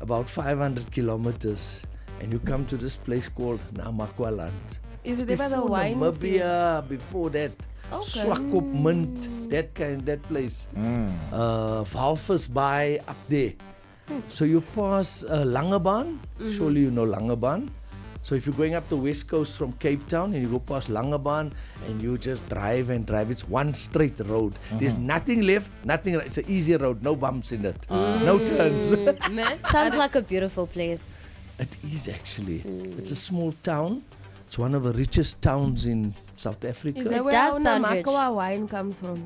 About 500 kilometers. And you come to this place called Namakwaland. Is it there by the Before wine? Namibia, before that. Okay. Swakopmund, that place. Valvis Bay up there. So you pass Langebaan. Surely you know Langebaan. So if you're going up the west coast from Cape Town and you go past Langebaan and you just drive and drive, it's one straight road. There's nothing left, nothing right. It's an easy road, no bumps in it, no turns. Sounds like a beautiful place. It is actually. It's a small town. It's one of the richest towns in South Africa. Is that where does our sound rich. Namakwa wine comes from?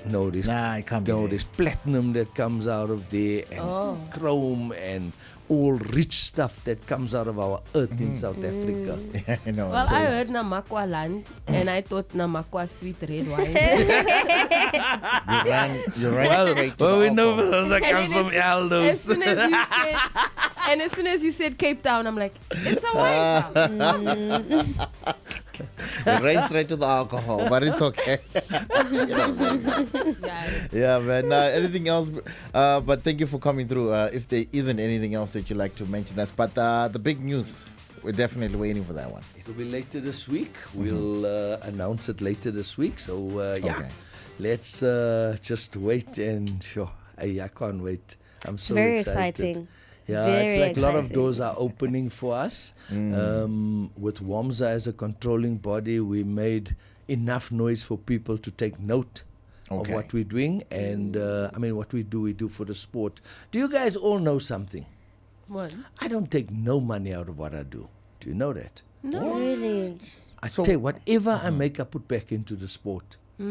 No, there's, Nah, it can't be no, there. there's platinum that comes out of there and chrome and all rich stuff that comes out of our earth in South Africa. I know. Well, so- I heard Namakwa land, and I thought Namakwa sweet red wine. you ran straight to Well, the we know alcohol. those that come from As Aldos. soon as you said, and as soon as you said Cape Town, I'm like, it's a wine farm. You ran straight to the alcohol, but it's okay. Yeah. Yeah, man. Anything else? But thank you for coming through. If there isn't anything else that you'd like to mention us, but the big news, we're definitely waiting for that one. It'll be later this week. We'll announce it later this week. So, yeah, Okay. let's just wait and sure. I can't wait. I'm It's so very excited. exciting. Yeah, Very it's like a lot of exciting. doors are opening for us. With WOMSA as a controlling body, we made enough noise for people to take note of Okay. what we're doing. And I mean, what we do for the sport. Do you guys all know something? What? I don't take no money out of what I do. Do you know that? No. Really? I So- tell you, whatever I make, I put back into the sport. Oh,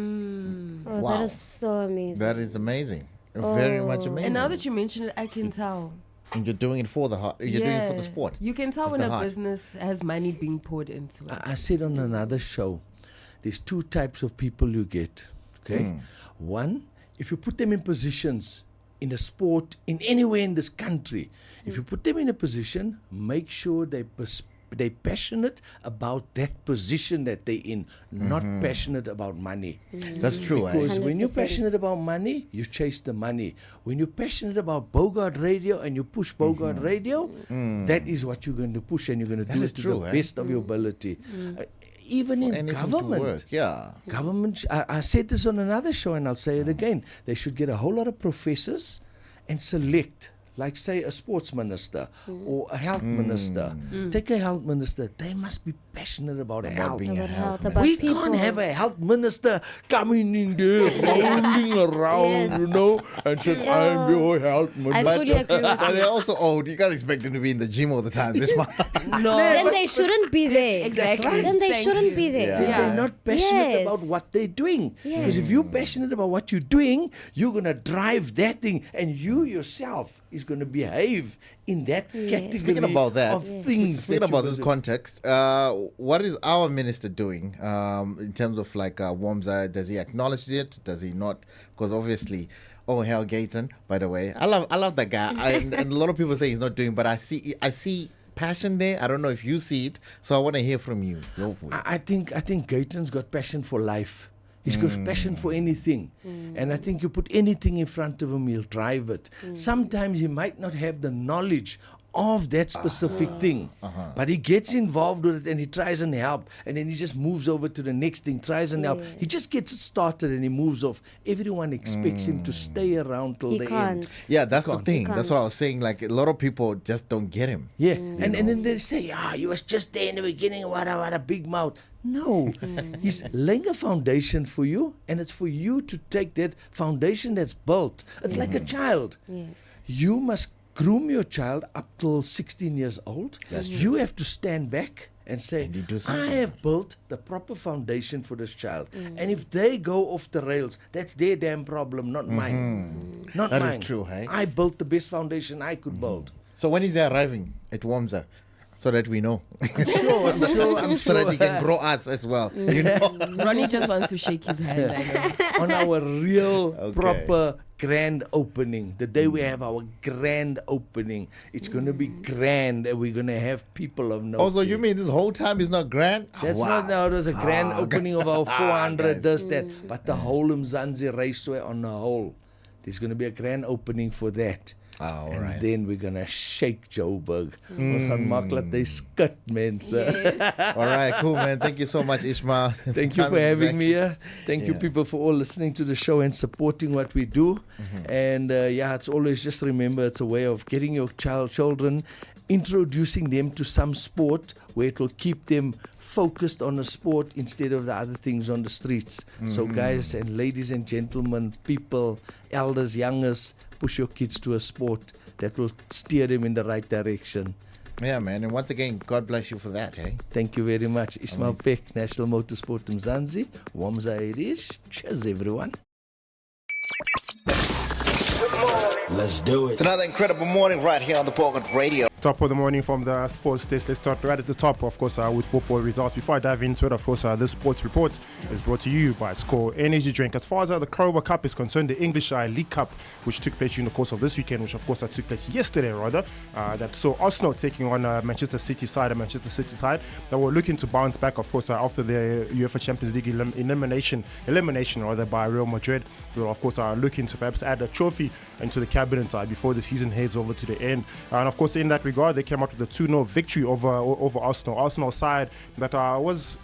Wow. that is so amazing. That is amazing. Very much amazing. And now that you mention it, I can tell. And you're doing it for the heart. You're doing it for the sport. You can tell It's when the a heart. business has money being poured into it. I said on another show, there's two types of people you get. Okay, one, if you put them in positions in a sport in anywhere in this country, if you put them in a position, make sure they're passionate about that position that they're in, not passionate about money. That's true. Because when you're 100%. passionate about money, you chase the money. When you're passionate about Bogart Radio and you push Bogart Radio, that is what you're going to push, and you're going to do is it to true, the eh? best of your ability. Even in Anything to government. work. Yeah. Government, I said this on another show and I'll say it again. They should get a whole lot of professors and select, like say a sports minister or a health minister. Take a health minister. They must be passionate about health. being a About health health, man. about We people. can't have a health minister coming in there, rolling around, Yes. you know, and saying, I'm your health I minister. fully agree with But you. they're also old. You can't expect them to be in the gym all the time. This month. No. Then they shouldn't be there. Exactly. Then they Thank shouldn't you. be there. Yeah. They're not passionate Yes. about what they're doing. Because if you're passionate about what you're doing, you're going to drive that thing, and you yourself is going to behave in that category Speaking about that, of things. Speaking that about you're this gonna context, what is our minister doing in terms of like WOMSA? Does he acknowledge it? Does he not? Because obviously, oh hell, Gaten. By the way, I love that guy, and a lot of people say he's not doing, but I see passion there. I don't know if you see it, so I want to hear from you. Go for it. I think Gaten's got passion for life. He's got passion for anything. And I think you put anything in front of him, he'll drive it. Sometimes he might not have the knowledge of that specific thing, but he gets involved with it and he tries and help, and then he just moves over to the next thing, tries and help. He just gets it started and he moves off. Everyone expects him to stay around till He the can't. end. Yeah, that's the can't. thing. You That's what I can't. was saying. Like a lot of people just don't get him. Yeah, and then they say, you was just there in the beginning, what a big mouth. No, he's laying a foundation for you, and it's for you to take that foundation that's built. It's like a child. Yes. You must groom your child up till 16 years old. You have to stand back and say, you do I something. have built the proper foundation for this child. And if they go off the rails, that's their damn problem, not mine. Not That mine. is true, hey? I built the best foundation I could build. So when is he arriving at WOMSA? So that we know. I'm sure. So that he can grow us as well. You know? Ronnie just wants to shake his hand. I know. On our real, Okay. proper grand opening, the day we have our grand opening, it's going to be grand, and we're going to have people of note. Also, you mean this whole time is not grand? That's Wow. not now. It was a grand opening of our 400, guys. this, that. But the whole Mzansi Raceway on the whole, there's going to be a grand opening for that. Oh, and right. then we're going to shake Joburg. Ons gaan maak dat hy skit, mense. All right, cool, man. Thank you so much, Ishmael. Thank you for having me here. Thank you, people, for all listening to the show and supporting what we do. And it's always just remember it's a way of getting your children introducing them to some sport where it will keep them focused on a sport instead of the other things on the streets. So guys and ladies and gentlemen, people, elders, youngers, push your kids to a sport that will steer them in the right direction. Yeah, man. And once again, God bless you for that, hey? Thank you very much. Ismail Peck, National Motorsport Mzansi, Wamza Irish. Cheers, everyone. Let's do it. It's another incredible morning right here on the Bogart Radio. Top of the morning from the sports desk. Let's start right at the top, of course, with football results. Before I dive into it, of course, this sports report is brought to you by Score Energy Drink. As far as the Carabao Cup is concerned, the English League Cup, which took place during the course of this weekend, which of course took place yesterday, that saw Arsenal taking on Manchester City side, that were looking to bounce back, of course, after the UEFA Champions League elimination by Real Madrid. They were, of course, looking to perhaps add a trophy into the cabinet before the season heads over to the end. And of course, in that regard, they came out with a 2-0 victory over Arsenal. Arsenal side that was,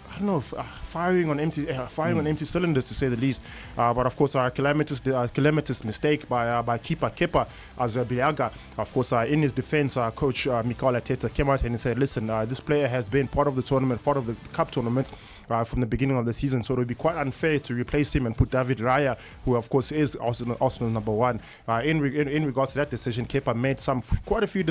firing on empty cylinders, to say the least. But of course, a calamitous mistake by keeper Kepa Azerbiaga. Of course, in his defense, coach Mikel Arteta came out and he said, listen, this player has been part of the tournament, part of the cup tournament from the beginning of the season, so it would be quite unfair to replace him and put David Raya, who of course is Arsenal number one. In regards to that decision, Kepa made quite a few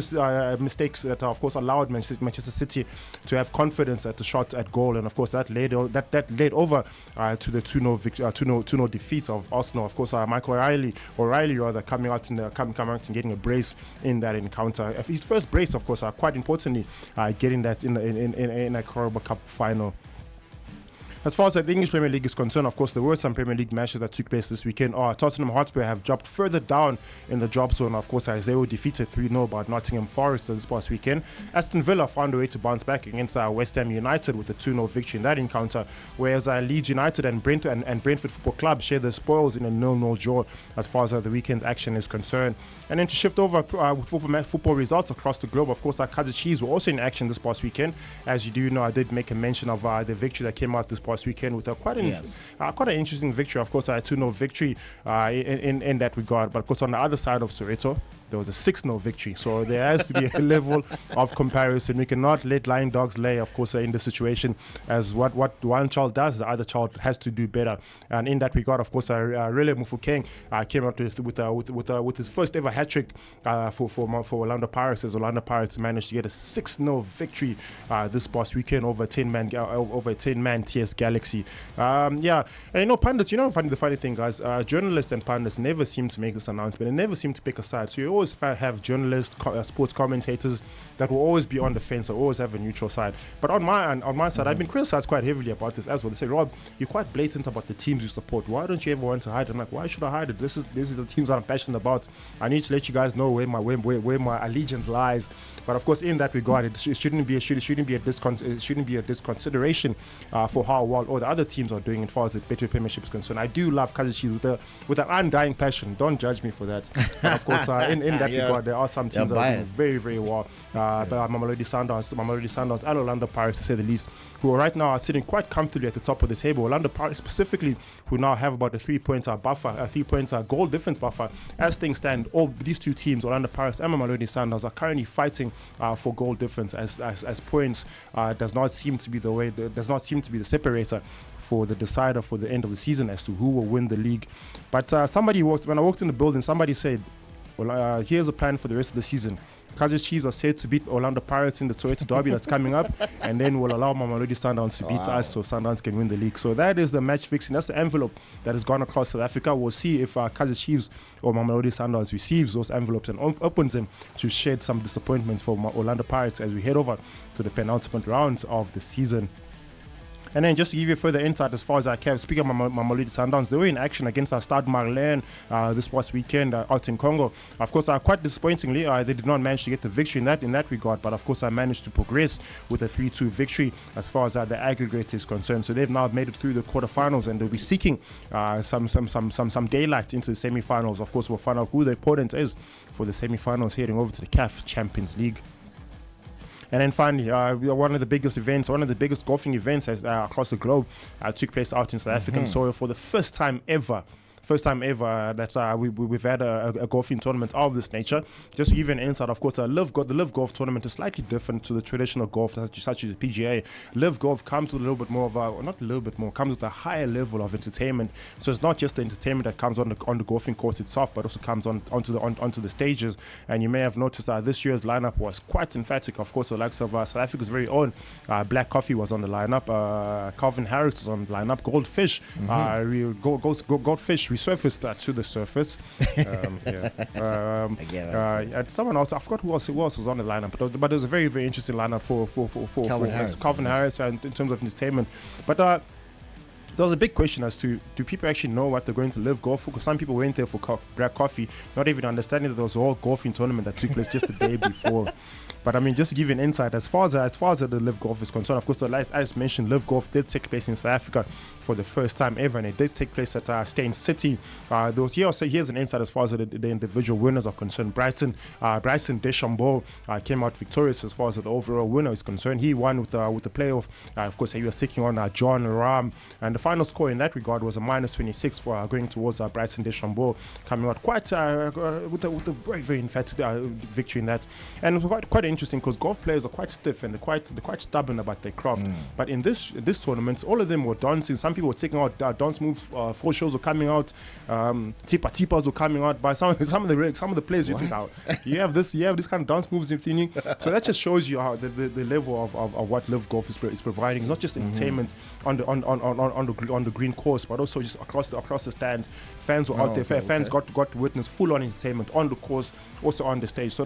mistakes that of course allowed Manchester City to have confidence at the shot at goal, and of course that led over to the 2-0 defeat of Arsenal. Of course, Michael O'Reilly coming out and getting a brace in that encounter. His first brace, of course, quite importantly, getting that in a Carabao Cup final. As far as the English Premier League is concerned, of course, there were some Premier League matches that took place this weekend. Tottenham Hotspur have dropped further down in the drop zone. Of course, they were defeated 3-0 by Nottingham Forest this past weekend. Aston Villa found a way to bounce back against West Ham United with a 2-0 victory in that encounter, whereas Leeds United and Brentford Football Club share the spoils in a 0-0 draw as far as the weekend's action is concerned. And then to shift over with football results across the globe, of course, our Kaizer Chiefs were also in action this past weekend. As you do know, I did make a mention of the victory that came out this past weekend with quite an interesting victory. Of course, a 2-0 victory in that regard. But of course, on the other side of Soweto, there was a 6-0 victory. So there has to be a level of comparison. We cannot let Lion Dogs lay, of course, in this situation, as what one child does, the other child has to do better. And in that regard, of course, Rile Mufokeng came out with his first ever hat-trick for Orlando Pirates, as Orlando Pirates managed to get a 6-0 victory this past weekend over a 10-man TS Galaxy. And pundits, the funny thing, guys, journalists and pundits never seem to make this announcement. They never seem to pick a side. So you always have journalists, sports commentators that will always be on the fence or always have a neutral side. But on my side, I've been criticized quite heavily about this as well. They say, Rob, you're quite blatant about the teams you support. Why don't you ever want to hide it? I'm like, why should I hide it? This is the teams that I'm passionate about. I need to let you guys know where my allegiance lies. But of course, in that regard, it shouldn't be a disconsideration for how well all the other teams are doing as far as the Betway Premiership is concerned. I do love Kaizer Chiefs with an undying passion. Don't judge me for that. But of course, in that regard, there are some teams that are doing very, very well. But Mamelodi Sundowns and Orlando Pirates, to say the least, who right now are sitting quite comfortably at the top of this table. Orlando Pirates specifically, who now have about a 3-point goal difference buffer. As things stand, all these two teams, Orlando Pirates and Mamelodi Sundowns, are currently fighting for goal difference, as points does not seem to be the separator for the decider for the end of the season as to who will win the league. But when I walked in the building, somebody said, well, here's a plan for the rest of the season. Kaizer Chiefs are said to beat Orlando Pirates in the Soweto Derby that's coming up, and then we'll allow Mamelodi Sundowns to beat us so Sundowns can win the league. So that is the match fixing. That's the envelope that has gone across South Africa. We'll see if Kaizer Chiefs or Mamelodi Sundowns receives those envelopes and opens them to shed some disappointments for Orlando Pirates as we head over to the penultimate rounds of the season. And then just to give you further insight as far as I can, speaking of Mamelodi Sundowns, they were in action against Stade Marlen this past weekend out in Congo. Of course, quite disappointingly, they did not manage to get the victory in that regard. But of course, I managed to progress with a 3-2 victory as far as the aggregate is concerned. So they've now made it through the quarterfinals, and they'll be seeking some daylight into the semi-finals. Of course, we'll find out who the opponent is for the semi-finals heading over to the CAF Champions League. And then finally, one of the biggest golfing events across the globe took place out in South African soil for the first time ever. First time ever that we've had a golfing tournament of this nature. Just to give you an insight, of course, the Live Golf tournament is slightly different to the traditional golf, such as the PGA. Live Golf comes with a little bit more of comes with a higher level of entertainment. So it's not just the entertainment that comes on the golfing course itself, but also comes onto the stages. And you may have noticed that this year's lineup was quite emphatic. Of course, the likes of South Africa's very own Black Coffee was on the lineup. Calvin Harris was on the lineup. Goldfish resurfaced to the surface. And someone else, I forgot who else was on the lineup, but it was a very, very interesting lineup for Calvin Harris in terms of entertainment. But there was a big question as to, do people actually know what they're going to Live Golf for? Because some people went there for Black Coffee, not even understanding that there was a whole golfing tournament that took place just the day before. But I mean, just to give you an insight, as far as the Live Golf is concerned, of course, as mentioned, Live Golf did take place in South Africa for the first time ever, and it did take place at Stain City. Here's an insight as far as the individual winners are concerned. Bryson Deschambault came out victorious as far as the overall winner is concerned. He won with the playoff. Of course, he was taking on John Rahm, and the final score in that regard was a -26 for going towards Bryson Deschambault, coming out quite with a very, very emphatic victory in that. And it was quite interesting because golf players are quite stiff and they're quite stubborn about their craft. But in this tournament, all of them were dancing. Some people were taking out dance moves. Four shows were coming out. Tipas were coming out. By some of the players, you think, you have this kind of dance moves within you. So that just shows you how the level of what Live Golf is providing. It's not just entertainment on the green course, but also just across the stands. Fans were out there. Fans got to witness full-on entertainment on the course, also on the stage. So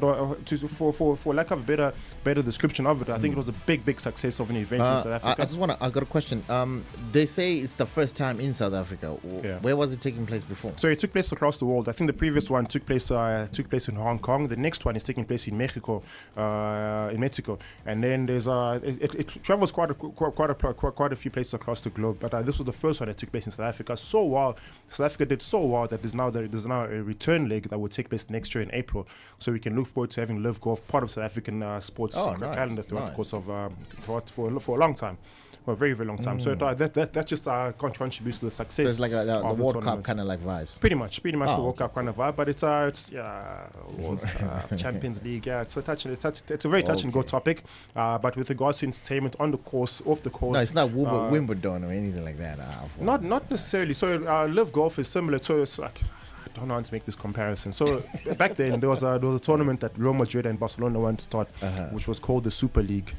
for lack of a better description of it, I think it was a big success of an event in South Africa. I got a question. They say it's the first time in South Africa. Where was it taking place before? So it took place across the world. I think the previous one took place in Hong Kong. The next one is taking place in Mexico. And then there's it travels quite a few places across the globe. But this was the first one that took place in South Africa. South Africa did so well that there's now a return leg that will take place next year in April. So we can look forward to having Live Golf part of South African sports calendar throughout the course of for a long time. For a very, very long time. So that just contributes to the success. So it's like the World Cup kind of like vibes. Pretty much the World Cup kind of vibe. But it's World Champions League. Yeah, it's a very touch and go topic. But with regards to entertainment on the course, off the course, no, it's not Wimbledon or anything like that. Not necessarily. So Live Golf is similar to. It's like, I don't know how to make this comparison. So back then there was a tournament that Real Madrid and Barcelona wanted to start, which was called the Super League.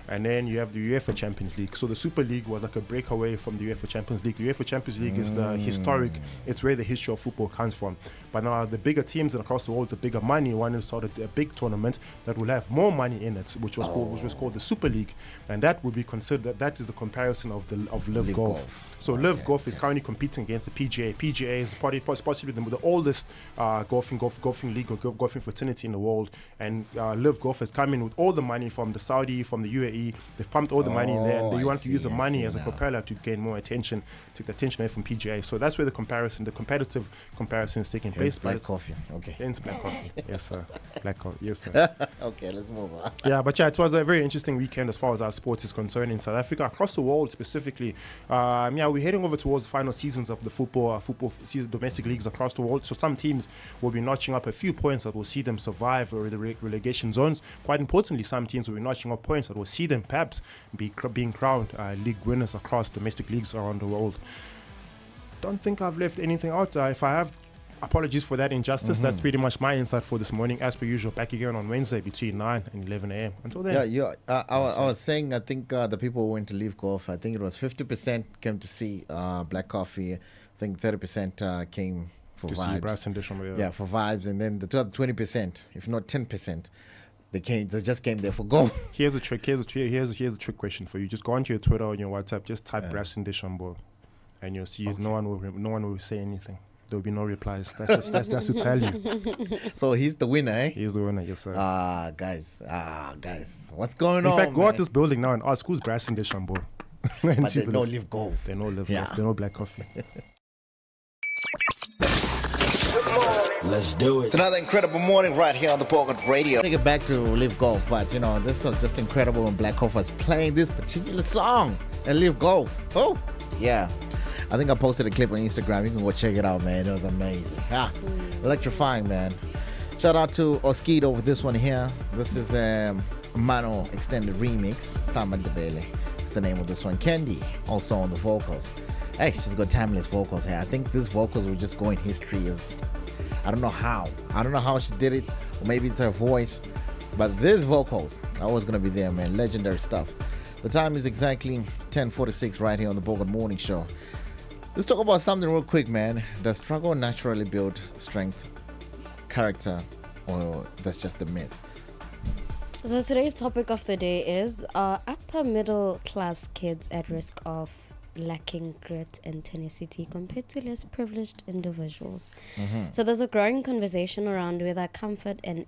And then you have the UEFA Champions League. So the Super League was like a breakaway from the UEFA Champions League. The UEFA Champions League is the historic, it's where the history of football comes from. But now the bigger teams across the world, the bigger money, wanted to start a big tournament that will have more money in it, which was called the Super League. And that would be considered, that is the comparison of Live Golf. So Live Golf is currently competing against the PGA. PGA is possibly the oldest golfing league or golfing fraternity in the world. And Live Golf has come in with all the money from the Saudi, from the UAE. They've pumped all the money in there, and they want to use the money as a propeller to gain more attention, take the attention away from PGA. So that's where the competitive comparison is taking place. Black coffee, okay. It's black coffee, yes sir. Black coffee, yes sir. Okay, let's move on. It was a very interesting weekend as far as our sports is concerned in South Africa, across the world specifically. We're heading over towards the final seasons of the football season, domestic leagues across the world. So some teams will be notching up a few points that will see them survive the relegation zones. Quite importantly, some teams will be notching up points that will see them perhaps being crowned league winners across domestic leagues around the world. Don't think I've left anything out. If I have, apologies for that injustice. That's pretty much my insight for this morning. As per usual, back again on Wednesday between 9 and 11 a.m. Until then. I was saying, I think the people who went to Live Golf, I think it was 50% came to see Black Coffee. I think 30% came for to vibes. See Bryson Deschambault, yeah, for vibes. And then the other 20%, if not 10%, they just came there for golf. Here's a trick question for you. Just go onto your Twitter or your WhatsApp, just type Bryson Deschambault, and you'll see it. No one will say anything. There will be no replies. That's to tell you. So he's the winner, eh? He's the winner, yes sir. Guys, what's going on? In fact, go out this building now and ask who's Bryson Deschambault. But they know Live Golf. They know Live Golf. They know Black Coffee. Let's do it. It's another incredible morning right here on the Bogart Radio. Take it back to Live Golf, but this was just incredible when Black Golf was playing this particular song and Live Golf. Oh, yeah. I think I posted a clip on Instagram. You can go check it out, man. It was amazing. Electrifying, man. Shout out to Oskido with this one here. This is Mano extended remix. Tama Debele. It's the name of this one. Candy also on the vocals. Hey, she's got timeless vocals here. I think these vocals will just go in history as, I don't know how she did it, or maybe it's her voice, but these vocals are always gonna be there, man. Legendary stuff. The time is exactly 10:46 right here on the Bogart Morning Show. Let's talk about something real quick, man. Does struggle naturally build strength, character, or that's just a myth? So today's topic of the day is, are upper middle class kids at risk of lacking grit and tenacity compared to less privileged individuals? So there's a growing conversation around whether comfort and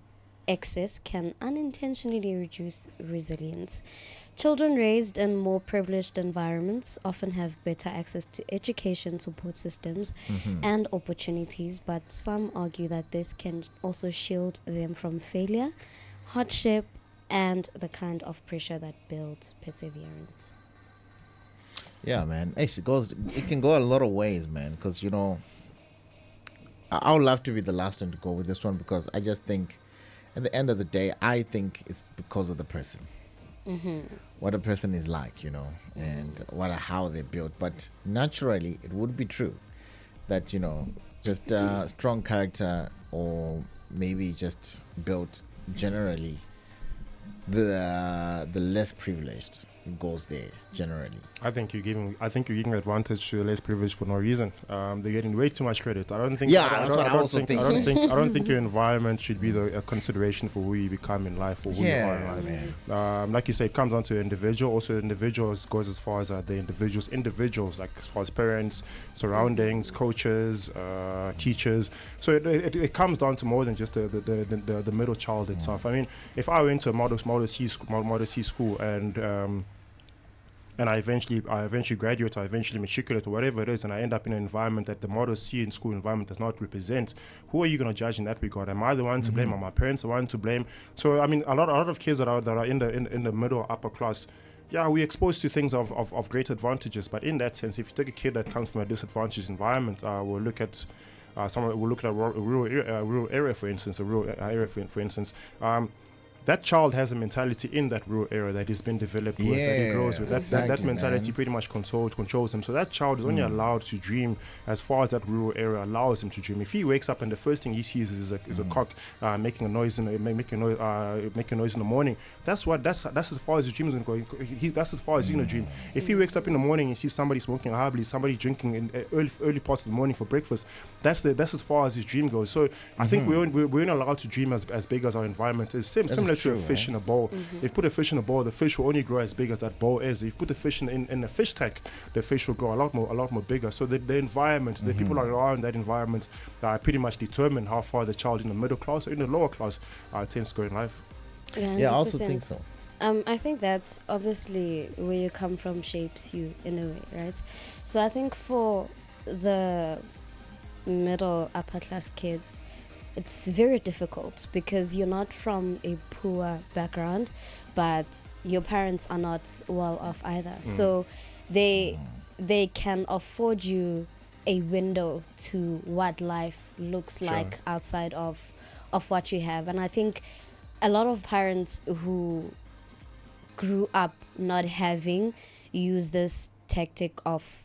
excess can unintentionally reduce resilience. Children raised in more privileged environments often have better access to education support systems and opportunities, but some argue that this can also shield them from failure, hardship, and the kind of pressure that builds perseverance. Yeah, man. It can go a lot of ways, man. Because, I would love to be the last one to go with this one, because I just think, at the end of the day, I think it's because of the person. What a person is like, and how they're built. But naturally, it would be true that, just strong character, or maybe just built generally, the less privileged goes there generally. I think you're giving advantage to the less privileged for no reason. They're getting way too much credit. I don't think. Yeah, that's what I also think. I don't think your environment should be a consideration for who you become in life or who you are in life. Like you say, it comes down to individual. Also, individuals goes as far as the individuals, like as far as parents, surroundings, coaches, teachers. So it comes down to more than just the middle child itself. I mean, if I went to a Model C school and I eventually graduate, I eventually matriculate, or whatever it is, and I end up in an environment that the Model C in school environment does not represent, who are you going to judge in that regard? Am I the one to blame? Are my parents the one to blame? So I mean, a lot of kids that are in the middle upper class, yeah, we're exposed to things of great advantages, but in that sense, if you take a kid that comes from a disadvantaged environment, we'll look at a rural area, for instance, that child has a mentality in that rural area that he's been developed with, that he grows with. That mentality pretty much controls him. So that child is only allowed to dream as far as that rural area allows him to dream. If he wakes up and the first thing he sees is a cock making a noise in the morning, that's as far as his dream is going to go. That's as far as he's going to dream. If he wakes up in the morning and sees somebody smoking a harbly, somebody drinking in early parts of the morning for breakfast, that's as far as his dream goes. So I think we're only allowed to dream as big as our environment is. Similar to a fish in a bowl. If you put a fish in a bowl, the fish will only grow as big as that bowl is. If you put the fish in a fish tank, the fish will grow a lot more bigger. So the environment, the people that are in that environment, pretty much determine how far the child in the middle class or in the lower class tends to go in life. Yeah, I also think so. I think that's obviously where you come from shapes you in a way, right? So I think for the middle upper class kids, it's very difficult because you're not from a poor background, but your parents are not well off either. So they can afford you a window to what life looks like outside of what you have. And I think a lot of parents who grew up not having use this tactic of,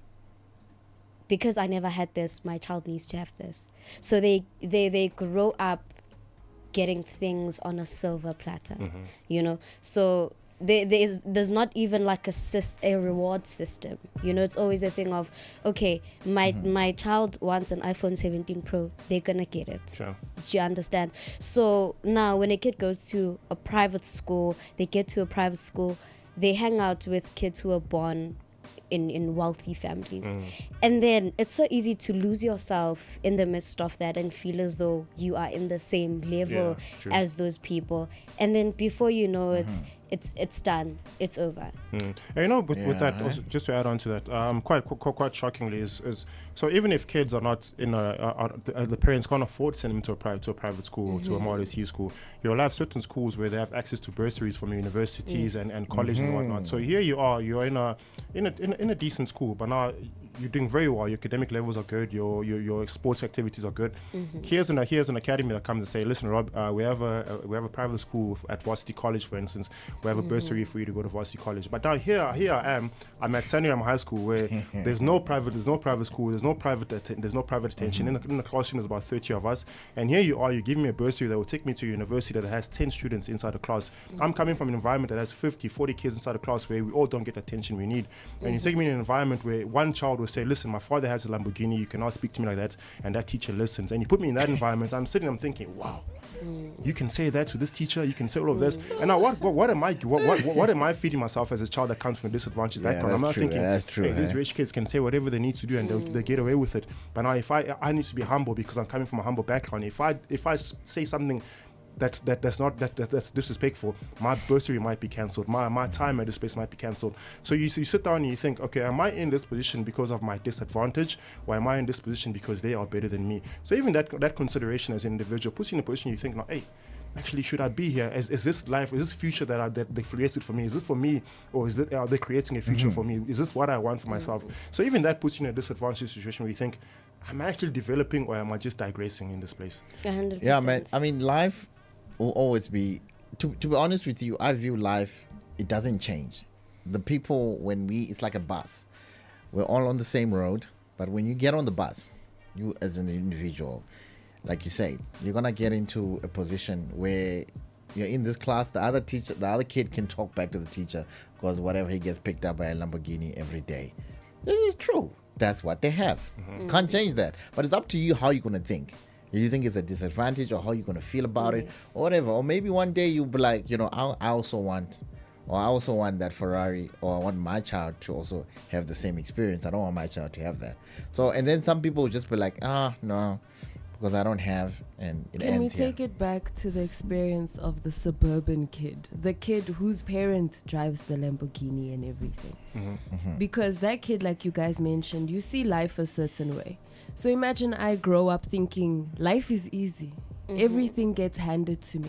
because I never had this, my child needs to have this. So they grow up getting things on a silver platter, So there's not even like a reward system. It's always a thing of, okay, my child wants an iPhone 17 Pro, they're gonna get it. Sure. Do you understand? So now when a kid goes to a private school, they hang out with kids who are born in wealthy families. And then it's so easy to lose yourself in the midst of that and feel as though you are in the same level as those people. And then before you know it, it's done. It's over. And with that, also, just to add on to that, quite shockingly is so even if kids are not in the parents can't afford to send them to a private school or to a Model C school, you'll have certain schools where they have access to bursaries from universities and college and whatnot. So here you're in a decent school, but now you're doing very well. Your academic levels are good. Your sports activities are good. Here's an academy that comes and say, listen, Rob, we have a private school at Varsity College, for instance. We have a bursary for you to go to Varsity College. But now here I am. I'm at Sandyram High School where there's no private school. There's no private attention. In the classroom, there's about 30 of us. And here you are. You're giving me a bursary that will take me to a university that has 10 students inside a class. I'm coming from an environment that has 50, 40 kids inside a class where we all don't get the attention we need. And you take me in an environment where one child will say, listen, my father has a Lamborghini, you cannot speak to me like that, and that teacher listens. And you put me in that environment, I'm thinking, wow, you can say that to this teacher, you can say all of this. And now what am I feeding myself as a child that comes from a disadvantaged background? I'm not thinking, hey, these rich kids can say whatever they need to do and they get away with it. But now if I need to be humble because I'm coming from a humble background, if I say something that's disrespectful, my bursary might be cancelled, my time at this place might be cancelled. So you sit down and you think, okay, am I in this position because of my disadvantage, or am I in this position because they are better than me? So even that consideration as an individual puts you in a position you think, no, hey, actually, should I be here? Is this life, is this future that they created for me? Is it for me, or are they creating a future for me? Is this what I want for myself? So even that puts you in a disadvantaged situation where you think, am I actually developing, or am I just digressing in this place? 100%. Yeah, man. I mean, life will always be, to be honest with you, I view life, it doesn't change. The people, it's like a bus. We're all on the same road, but when you get on the bus, you as an individual, like you say, you're going to get into a position where you're in this class, the other kid can talk back to the teacher because whatever, he gets picked up by a Lamborghini every day. This is true. That's what they have. Can't change that. But it's up to you how you're going to think. You think it's a disadvantage, or how you're going to feel about it, or whatever. Or maybe one day you'll be like, I also want that Ferrari, or I want my child to also have the same experience. I don't want my child to have that. So, and then some people will just be like, no, because I don't have, and it Can we ends here. take it back to the experience of the suburban kid, the kid whose parent drives the Lamborghini and everything? Because that kid, like you guys mentioned, you see life a certain way. So imagine I grow up thinking life is easy. Everything gets handed to me.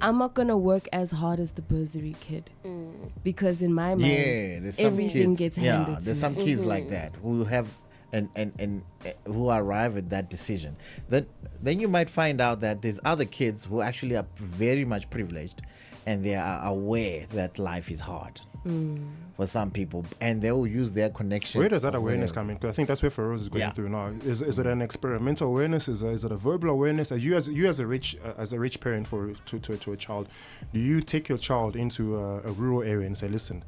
I'm not going to work as hard as the bursary kid. Because in my mind, everything gets handed to me. There's some kids like that who have and who arrive at that decision. Then you might find out that there's other kids who actually are very much privileged, and they are aware that life is hard for some people, and they will use their connection. Where does that awareness come in? Because I think that's where Feroz is going through now. Is it an experimental awareness? Is it a verbal awareness? As a rich parent to a child, do you take your child into a rural area and say, listen,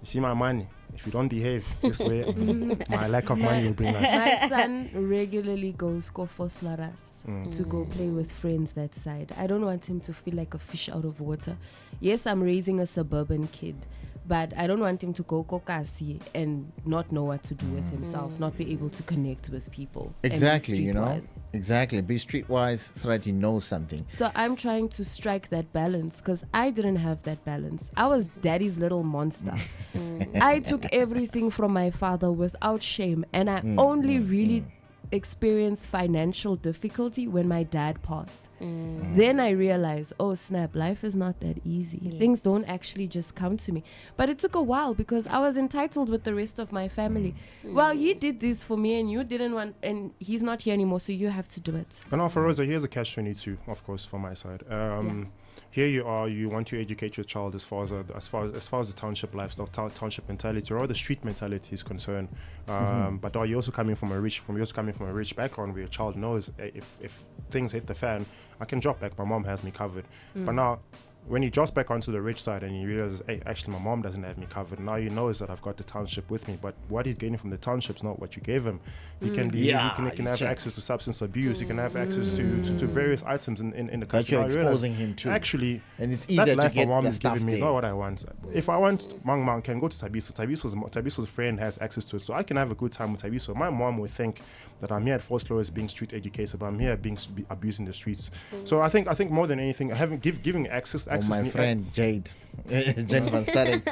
you see my money, if you don't behave this way, my lack of money will bring us. My son regularly goes Kofoslaras to go play with friends that side. I don't want him to feel like a fish out of water. Yes, I'm raising a suburban kid, but I don't want him to go Kokasi and not know what to do with himself, not be able to connect with people. Exactly, Exactly. Be streetwise so that he knows something. So I'm trying to strike that balance, because I didn't have that balance. I was daddy's little monster. I took everything from my father without shame, and I only really experienced financial difficulty when my dad passed. Then I realized, oh snap, life is not that easy. Things don't actually just come to me. But it took a while, because I was entitled with the rest of my family. Well, he did this for me and you didn't want, and he's not here anymore, so you have to do it. But now, Feroza, here's a catch-22, of course, from my side. Here you are, you want to educate your child as far as the township lifestyle, township mentality, or the street mentality is concerned. But are you also coming from a rich background where your child knows if things hit the fan, I can drop back. My mom has me covered. But now, when he drops back onto the rich side and he realizes, hey, actually my mom doesn't have me covered. Now he knows that I've got the township with me, but what he's gaining from the township is not what you gave him. He can be, he can have access to substance abuse. He can have access to various items in the country. That you're exposing him to. Actually, and it's easier that life to get my mom the is stuff giving me is there. not what I want. If I want Mang can go to Tabiso. Tabiso's friend has access to it, so I can have a good time with Tabiso. My mom would think that I'm here at Fort Slowers being street educated, but I'm here being abusing the streets. So I think more than anything, giving access. My friend Jade, Jennifer started.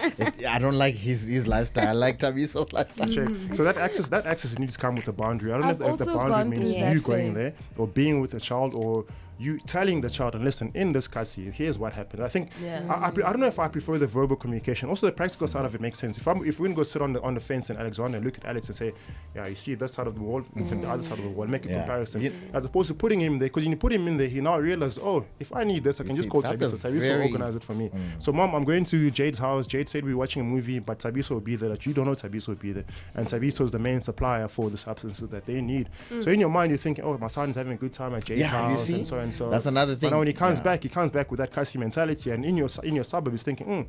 I don't like his lifestyle. I like Tabiso's lifestyle. Check. So that access needs to come with a boundary. I don't know I've if the also boundary gone means through you that going phase. there or being with a child or you telling the child, and listen, in this kasi, here's what happened. I think I don't know if I prefer the verbal communication. Also, the practical side of it makes sense. If we're going to go sit on the fence in Alexander and look at Alex and say, yeah, you see this side of the wall and the other side of the wall, make a comparison, as opposed to putting him there, because when you put him in there, he now realizes, oh, if I need this, I can just call Tabiso. Tabiso will organize it for me. So, Mom, I'm going to Jade's house. Jade said we're watching a movie, but Tabiso will be there. That you don't know Tabiso will be there, and Tabiso is the main supplier for the substances that they need. So in your mind, you're thinking, oh, my son is having a good time at Jade's house, you see? and so and so. That's another thing. But now when he comes back with that kasi mentality, and in your suburb, he's thinking,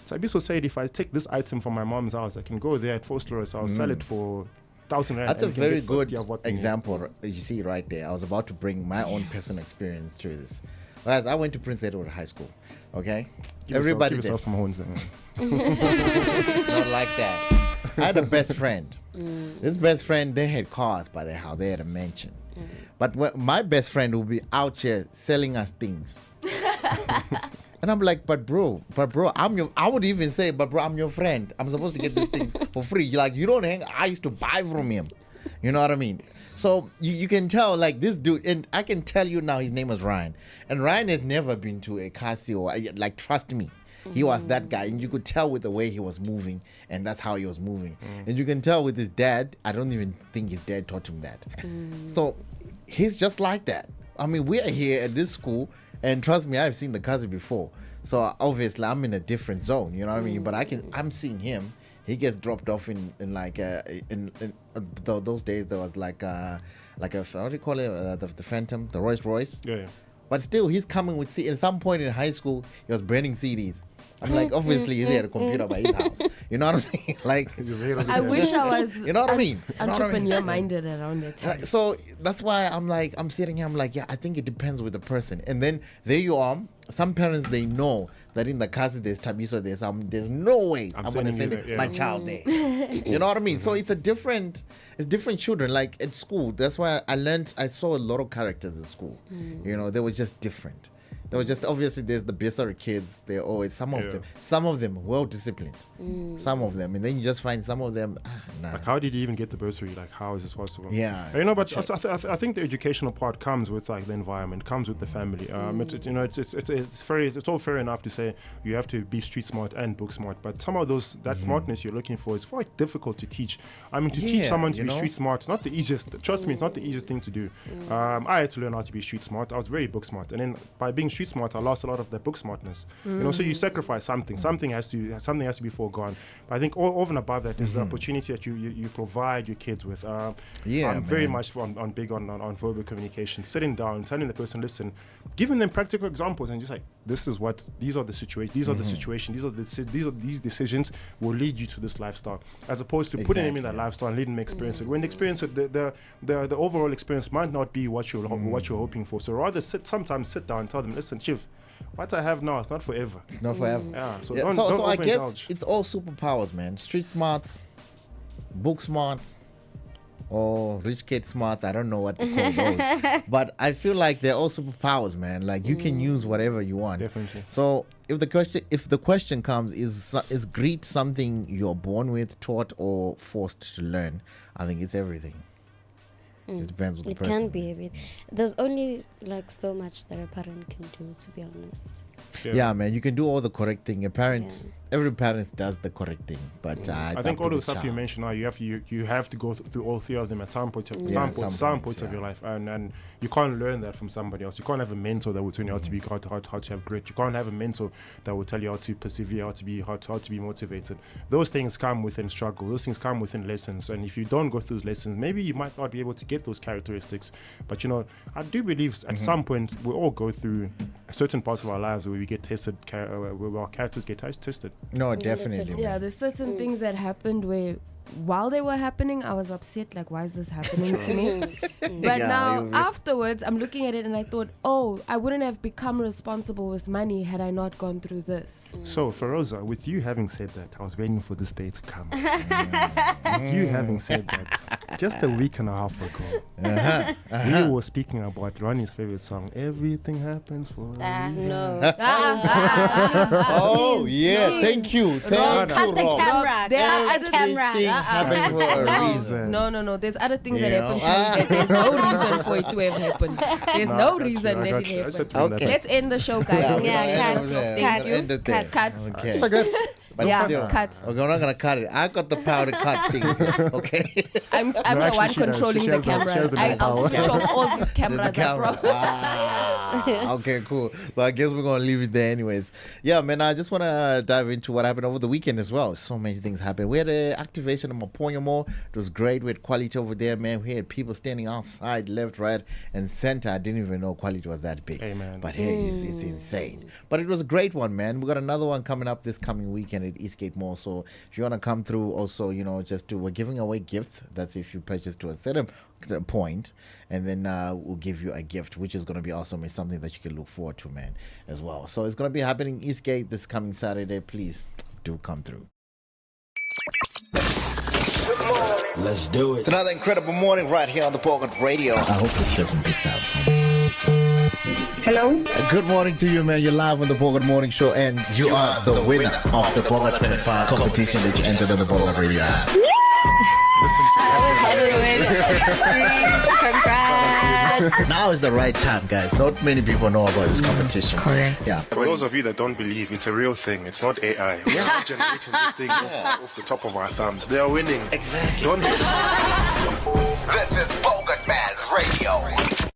Tabiso said if I take this item from my mom's house, I can go there at Forstler's, I'll sell it for 1,000 rand. That's a and can very get 50 good of what we need. example. You see right there. I was about to bring my own personal experience through this. Whereas I went to Prince Edward High School. Okay, everybody give yourself some horns there. It's not like that. I had a best friend. This best friend, they had cars by their house. They had a mansion. But my best friend would be out here selling us things. And I'm like, but bro, I would even say, but bro, I'm your friend. I'm supposed to get this thing for free. Like, you don't hang. I used to buy from him. You know what I mean? So you can tell, like, this dude, and I can tell you now his name was Ryan. And Ryan had never been to a kasi or, like, trust me. He was that guy, and you could tell with the way he was moving, and that's how he was moving. And you can tell with his dad, I don't even think his dad taught him that. So he's just like that. I mean, we are here at this school, and trust me, I've seen the cousin before. So obviously, I'm in a different zone, you know what I mean? But I'm seeing him. He gets dropped off in those days. There was like a what do you call it? The Phantom, the Rolls Royce. Yeah. But still, he's coming with at some point in high school, he was burning CDs. I'm like, obviously, he had a computer by his house. You know what I'm saying? Like, I wish I was you know what I mean? entrepreneur minded around that time. So that's why I'm sitting here, I'm like, yeah, I think it depends with the person. And then there you are. Some parents, they know that in the casa there's Tabiso, there's no way I'm going to send my child there. You know what I mean? So it's different children. Like at school, that's why I saw a lot of characters in school. You know, they were just different. They were just, obviously there's the bursary kids. They're always, some of them well disciplined. Some of them. And then you just find some of them, nah. Like, how did you even get the bursary? Like, how is this possible? Yeah. You know, but I think the educational part comes with like the environment, comes with the family. It's all fair enough to say you have to be street smart and book smart, but some of that smartness you're looking for is quite difficult to teach. I mean, to teach someone to be street smart, it's not the easiest. Trust me, it's not the easiest thing to do. I had to learn how to be street smart. I was very book smart, and then by being street smart, I lost a lot of the book smartness. You know, so you sacrifice something. Something has to be foregone. But I think over and above that is the opportunity that you provide your kids with. I'm very much big on verbal communication, sitting down, telling the person, listen, giving them practical examples, and just like, these are the situations, these decisions will lead you to this lifestyle, as opposed to putting them in that lifestyle and letting them experience it. When they experience it, the overall experience might not be what you're hoping for. So rather sometimes sit down and tell them, listen, Chief, what I have now is not forever. It's not forever. Yeah. So so I guess overindulge. it's all superpowers, man. Street smarts, book smarts, or rich kid smarts. I don't know what to call those. But I feel like they're all superpowers, man. Like, you can use whatever you want. Definitely. So if the question comes, is greed something you're born with, taught, or forced to learn? I think it's everything. It just depends on the person. It can be everything. There's only like so much that a parent can do, to be honest. Yeah, man, you can do all the correct thing. Every parent does the correct thing, but I think all the stuff you mentioned now, you have to go through all three of them at some point of your life, and you can't learn that from somebody else. You can't have a mentor that will tell you how to be how to have grit. You can't have a mentor that will tell you how to persevere, how to be motivated. Those things come within struggle. Those things come within lessons, and if you don't go through those lessons, maybe you might not be able to get those characteristics. But I do believe at some point we all go through certain parts of our lives where we get tested, where our characters get tested. No, definitely. Yeah, there's certain things that happened where while they were happening, I was upset, like, why is this happening to me? But Yeah, now, you- afterwards, I'm looking at it and I thought, oh, I wouldn't have become responsible with money had I not gone through this. So, Feroza, with you having said that, I was waiting for this day to come. With you having said that, just a week and a half ago, we were speaking about Ronnie's favorite song, Everything Happens for a Reason. No. Oh, Please, yeah. please. Thank you. Thank Cut you, the Rob. camera. There are Cut other the camera. Everything happens for a reason. No. There's other things that You happen know? to me that there's no reason for it to have happened. There's Nah, I no got reason you, I that got it you. I just happened. had to bring that Okay. up. Let's end the show, guys. Yeah, we're gonna cut. end it there. Thank We're you. gonna end it there. Cut. Okay. Just like that. But Yeah, still, cut. Okay, we're not gonna cut it. I got the power to cut things. Here, okay. I'm the actually, one she does. controlling She the has the cameras. main I'll power. switch off all these cameras. I camera. promise. Okay, cool. So I guess we're gonna leave it there, anyways. Yeah, man. I just wanna dive into what happened over the weekend as well. So many things happened. We had an activation in Maponya Mall. It was great. We had quality over there, man. We had people standing outside, left, right, and center. I didn't even know quality was that big. Hey, man. But hey, it's insane. But it was a great one, man. We got another one coming up this coming weekend at Eastgate Mall. So if you wanna come through, also, we're giving away gifts. That's if you purchase to a certain point, and then we'll give you a gift, which is going to be awesome. It's something that you can look forward to, man, as well. So it's going to be happening Eastgate this coming Saturday. Please do come through. Let's do It's it. another incredible morning right here on the Bogart Radio. I hope this doesn't picks out. Hello? Good morning to you, man. You're live on the Bogart Morning Show, and you are the winner of the Bogart 25 competition that you entered on the Bogart Radio app. Congrats. Now is the right time, guys. Not many people know about this competition. Correct. Yeah. For those of you that don't believe, it's a real thing. It's not AI. We're not generating this thing off the top of our thumbs. They are winning. Exactly. Don't hesitate. This is Bogart Man Radio.